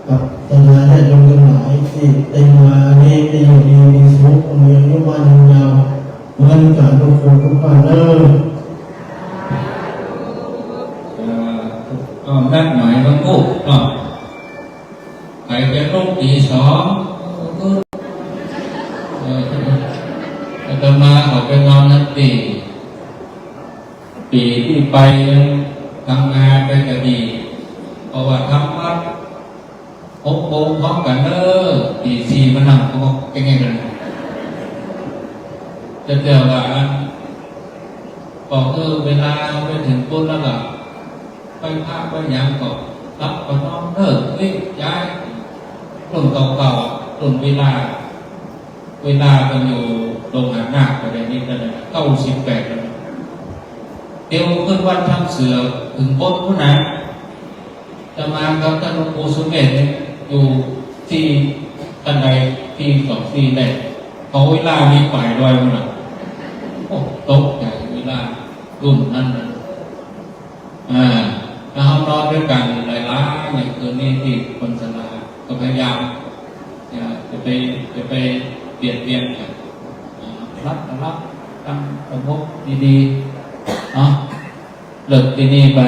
กับทนายได้ลงกันหลายที่ได้มานี่ได้อยู่ดีมีสุขมีอายุมั่นยืนยาวเหมือนกันทุกคนทุกบ้านเลยก็นัดหมายวันพุธเนาะใครจะลุกตี 2จะมาออกไปนอนนั่นปีที่ไปทำงานไปก็ดีเพราะว่าทำวัด6 โมงพร้อมกันตี 4มานั่งเขาบอกเป็นไงกันจะเจอว่าบอกเวลาไปถึงต้นแล้วก็ไปพาไปยังก็รับก็นอนวิ่งย้ายต้นเก่าๆต้นเวลากันอยู่โรงงานหน้าประเด็นนี้กันเลย98แล้วเดี๋ยวขึ้นวันทำเสือถึงต้นผู้นั้นจะมากับท่านหลวงปู่สุเมธอยู่ ที่ท่านใดที่สองที่ได้เขาเวลามีฝ่ายลอยมันนะโอ้ตกใจเวลารุ่นนั้นถ้าเขานอนด้วยกันหลายล้าอย่างคืนนี้ที่คนสลาก็พยายามจะไปเปลี่ยนกันรับตั้งสมมติดีๆเนาะเลิกที่นี่ไป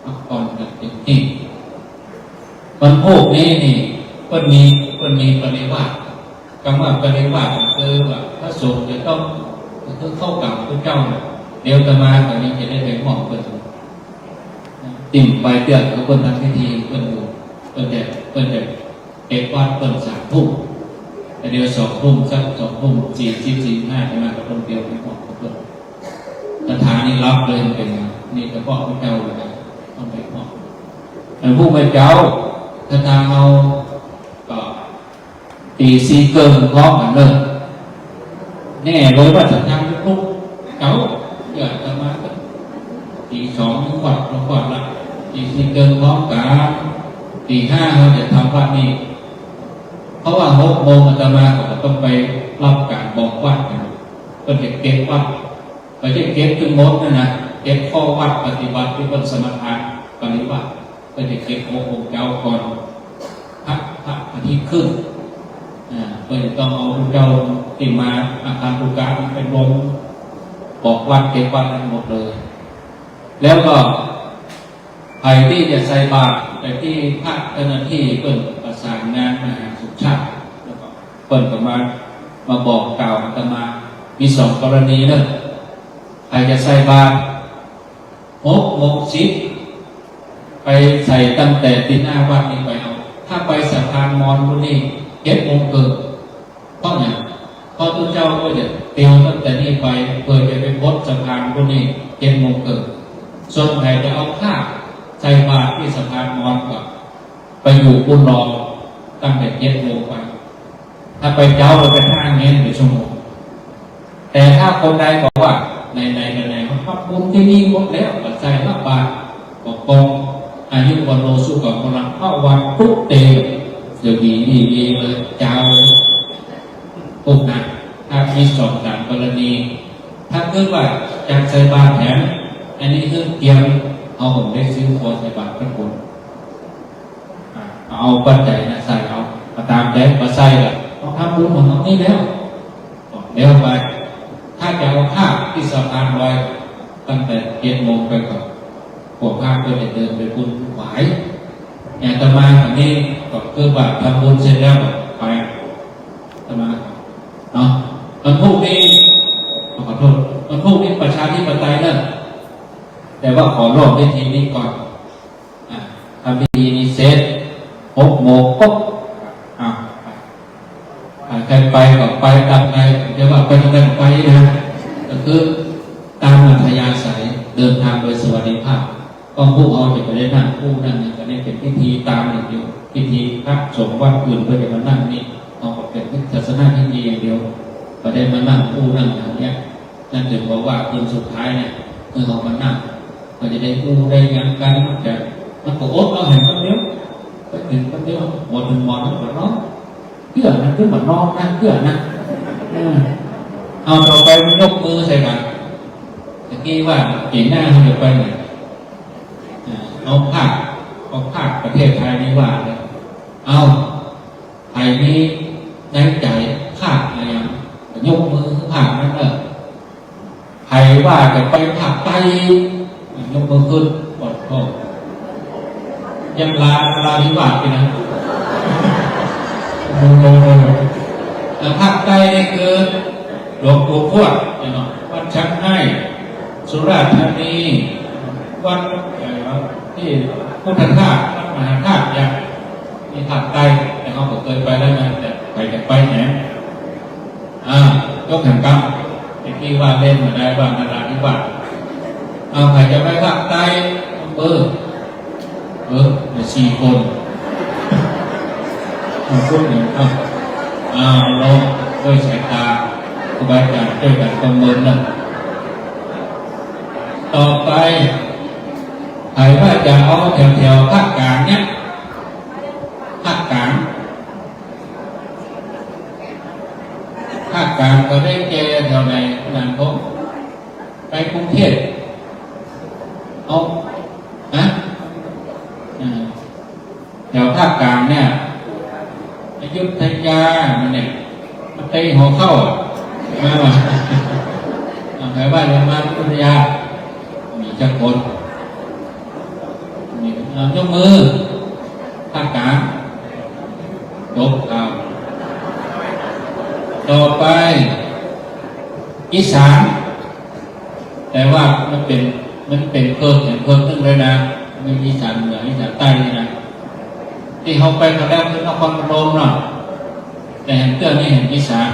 พักผ่อนกันจริงๆวันพวกนี้นี่ก็มีปริวาสคำว่าปริวาสคือว่าพระสงฆ์จะต้องเข้ากับพระเจ้าเดี๋ยวจะมาแต่ยังจะได้ไปมอบเปิดติ่มไปเตือนกับคนทำพิธีเปิดดูเปิดจะเก็บวัดเปิด3 ทุ่มแต่เดี๋ยว2 ทุ่มสัก2 ทุ่ม45จะมากับคนเดียวไปมอบเปิดสถานนี้รับเลยเป็นนี่เฉพาะพระเจ้าเลยต้องไปมอบแต่ผู้พระเจ้าถ้าทางเราก็ตี4 เกินพร้อมกันเลยแน่เลยว่าจะทำทุกเจ้าอยากจะมาตี 2 วัดเราวัดละตี4 เกินพร้อมกันตี 5เราจะทำวัดนี้เพราะว่า6 โมงอาตมาก็ต้องไปรับการบอกวัดกันก็จะเก็บวัดไปจะเก็บขึ้นมดนะเก็บข้อวัดปฏิบัติที่เป็นสมถะปฏิบัติก็จะเก็บองค์เจ้าก่อนพระอาทิตย์ขึ้นก็จะต้องเอาเจ้าติมาอาคารตุการเป็นลมบอกวัดเก็บวัดทั้งหมดเลยแล้วก็ใครที่จะใส่บาตรแต่ที่พระเจ้าหน้าที่เปิดประสานงานมหาสุชาติแล้วก็เปิดประมาบอกกล่าวอาตมามี2 กรณีเลยใครจะใส่บาตร6 โมง 10ไปใส่ตั้งแต่ที่หน้าวัดนี้ไปเอาถ้าไปสะพานมอญพวกนี้7 โมงเกินเพราะอย่างเพราะตัวเจ้าก็จะเตียวตั้งแต่นี้ไปเพื่อจะไปพดสะพานพวกนี้7 โมงเกินส่วนใครจะเอาผ้าใส่บาตรที่สะพานมอญก็ไปอยู่กุนรอตั้งแต่7 โมงไปถ้าไปเจ้าเราไป5 เมตรหรือชั่วโมงแต่ถ้าคนใดบอกว่าในเขาทำบุญที่นี่หมดแล้วปัจจัยละบาทก็กองอายุวันโลสุกับพลังเข้าวันทุกเตะเดี๋ยวดีเลยเจ้าพวกนั้นถ้ามี2-3 กรณีถ้าเกิดว่าจากใส่บาตรแถมอันนี้คือเตรียมเอาผมได้ซื้อพอใส่บาตรพระคุณเอาปัจจัยนะใส่เอาตามแต่มาใส่ละต้องทำบุญของเรานี่แล้วไปถ้าจะเอาผ้าที่สะพานลอยตั้งแต่7 โมงไปก่อนพวกผ้าก็จะเดินไปบุญหวายอย่างตมาแบบนี้ก็คือว่าทำบุญเสร็จแล้วไปตมาเนาะมันพวกนี้ขอโทษมันพวกนี้ประชาธิปไตยนั่นแต่ว่าขอรอบพิธีนี้ก่อนทำพิธีนี้เสร็จ6 โมงปุ๊บใครไปก็ไปตามใครจะว่าไปทางไหนไปนะก็คือตามอัธยาศัยเดินทางโดยสวัสดิภาพก็ผู้เอาจะไปได้นั่งผู้นั่งนี่ก็ได้เป็นพิธีตามอย่างเดียวพิธีพระสงฆ์วัดอื่นก็จะมานั่งนี่เอาเป็นศาสนาพิธีอย่างเดียวก็ได้มานั่งผู้นั่งอย่างเนี้ยนั่นถึงบอกว่าคืนสุดท้ายเนี่ยคือเรามานั่งก็จะได้ผู้ได้งานกันแต่มันก็อดเอาเห็นคนเดียวไปถึงคนเดียวหมดมันก็ร้อนเพื่อนะคือเหมือนนอนนะเพื่อนะเอาต่อไปยกมือใส่กันตะกี้ว่าเก่งหน้าเขาจะไปไหนเอาภาคประเทศไทยนี่ว่าเลยเอาไทยนี้ในใจภาคอะไรอย่างยกมือภาคนั้นเลยไทยว่าจะไปภาคใต้ยกมือขึ้นปลดโทษยังลาวิวาสไปนะภาคใต้นี่คือหลวงปู่ทวดวัดชักให้สุราษฎร์ธานีวัดที่พุทธทาสวัดมหาธาตุอย่างมีภาคใต้แต่เขาเคยไปได้ไหมแต่ไปจะไปไหนยกแห่งกรรมที่ว่าเล่นมาได้บ้างนาราธิวาสใครจะไปภาคใต้4 คนพูดอย่างเราด้วยสายตาครูบาอาจารย์ด้วยการประเมินนะต่อไปใครว่าจะเอาแถวภาคกลางเนี่ยภาคกลาง กลางก็ได้แก่แถวไหนนานพบไปกรุงเทพเอานะแถวภาคกลางเนี่ยอยุธยามันเนี่ยมันไปหัวเข้ามาว่าแถวบ้านเรามาอยุธยามีจักรคนยกมือภาคกลางยกเอาต่อไปอีสานแต่ว่ามันเป็นเพิ่มนึงเลยนะไม่อีสานเหนืออีสานใต้นี่นะที่เขาไปมาแล้วคือนครพนมเนาะแต่เห็นเตื้อนี่เห็นอีสาน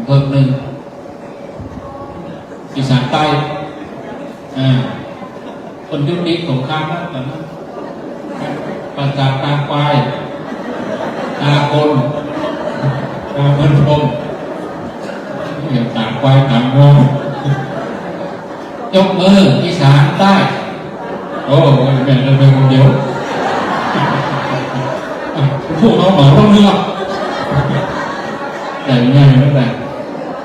เพิ่มนึงอีสานใต้คนยุคนี้สงครามนะตอนนั้นปราสาทตาควายตาคนตาเพิ่นพรมอย่างตาควายตางงยกมืออีสานใต้โอ้แม่เราเป็นคนเดียวพวกเราหมอต้องเลือกแต่ง่ายไม่เป็น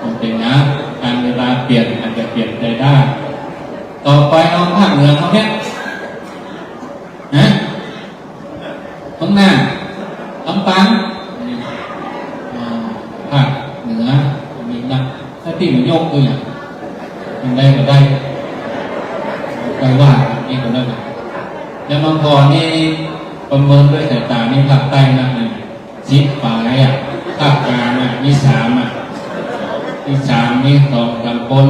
มันเป็นนะการเวลาเปลี่ยนอาจจะเปลี่ยนใจได้ต่อไปเอาภาคเหนือเขาเนี่ยข้างหน้าลำปางภาคเหนือมีนักถ้าที่มันยกคืออย่างมันได้ก็ได้ไปว่านี่ก็ได้แล้วบางพอนี่ประเมินด้วยสายตานี่ภาคใต้นะชิดปลายภาคกลางมี3มี3มี2-3 คน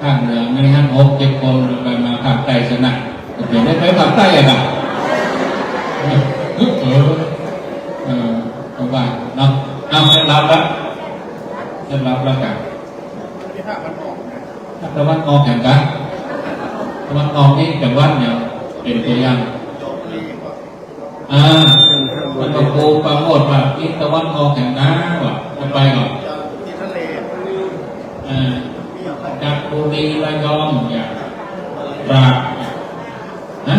ภาคเหนือมี6-7 คนไปมาภาคใต้ชนะเปลี่ยนได้ไปภาคใต้อะไรบ้างเอาว่าเนาะเอาเสร็จแล้วกันตะวันออกแข่งกันตะวันออกนี่จังหวัดเนี่ยเป็นตัวอย่างมันก็ปูปราโมทว่าที่ตะวันออกแข่งน้ำว่ะจะไปก่อนจากบุรีระยองอย่างตราดนะ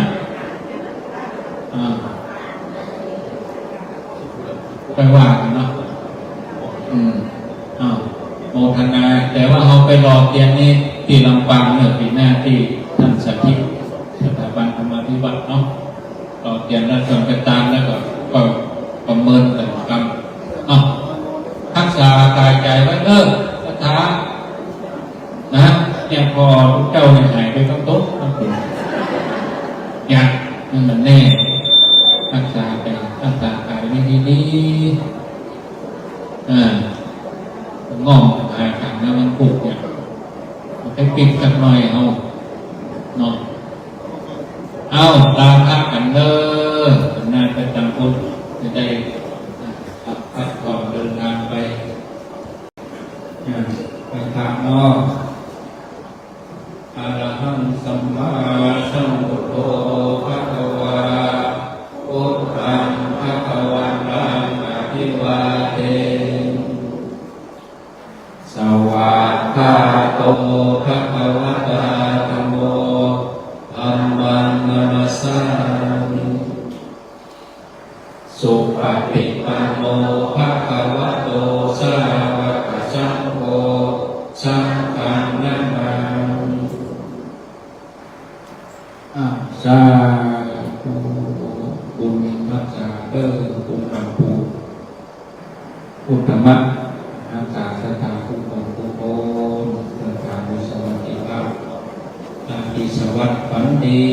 ไปว่ากันเนาะโมทนาแต่ว่าเขาไปรอเตียนนี้ที่ลำปางเนี่ยปีหน้าที่ท่านสาธิตสถาบันธรรมาภิวัตน์เนาะรอเตียนแล้วส่วนไปตามแล้วก็ประเมินแต่กรรมทักษะกายใจไว้คาถานะเนี่ยพอทุกเจ้าเนี่ยหายไปต้องตุ๊บต้องตุ๊บเนี่ยมันแน่ทักษะไปทักษะกายไม่ดีง่อมหายขังแล้วมันปุกเนี่ยมันไปปิดสักหน่อยเอาเนาะเอาตามพักกันเด้อหน้าไปตามพุทธจะได้พักผ่อนเดินทางไปทางนอกอะระหังสัมมาสัมพุทโธภะคะวะพุทธังภะคะวันตังอะภิวาเทสวัสดิ์โตภะคะวะตาธัมโมธัมมังนัมสสามิสุปฏิปันโนภะคะวะโตสาวกสังโฆสังฆังนามามิสาธุคุณรักษาคุณธรรมคุณธรรมะรักษาสถาคุณของผู้คนรักษาบุญสวัสดิภาพตาติสวัสดิ์ฝันดี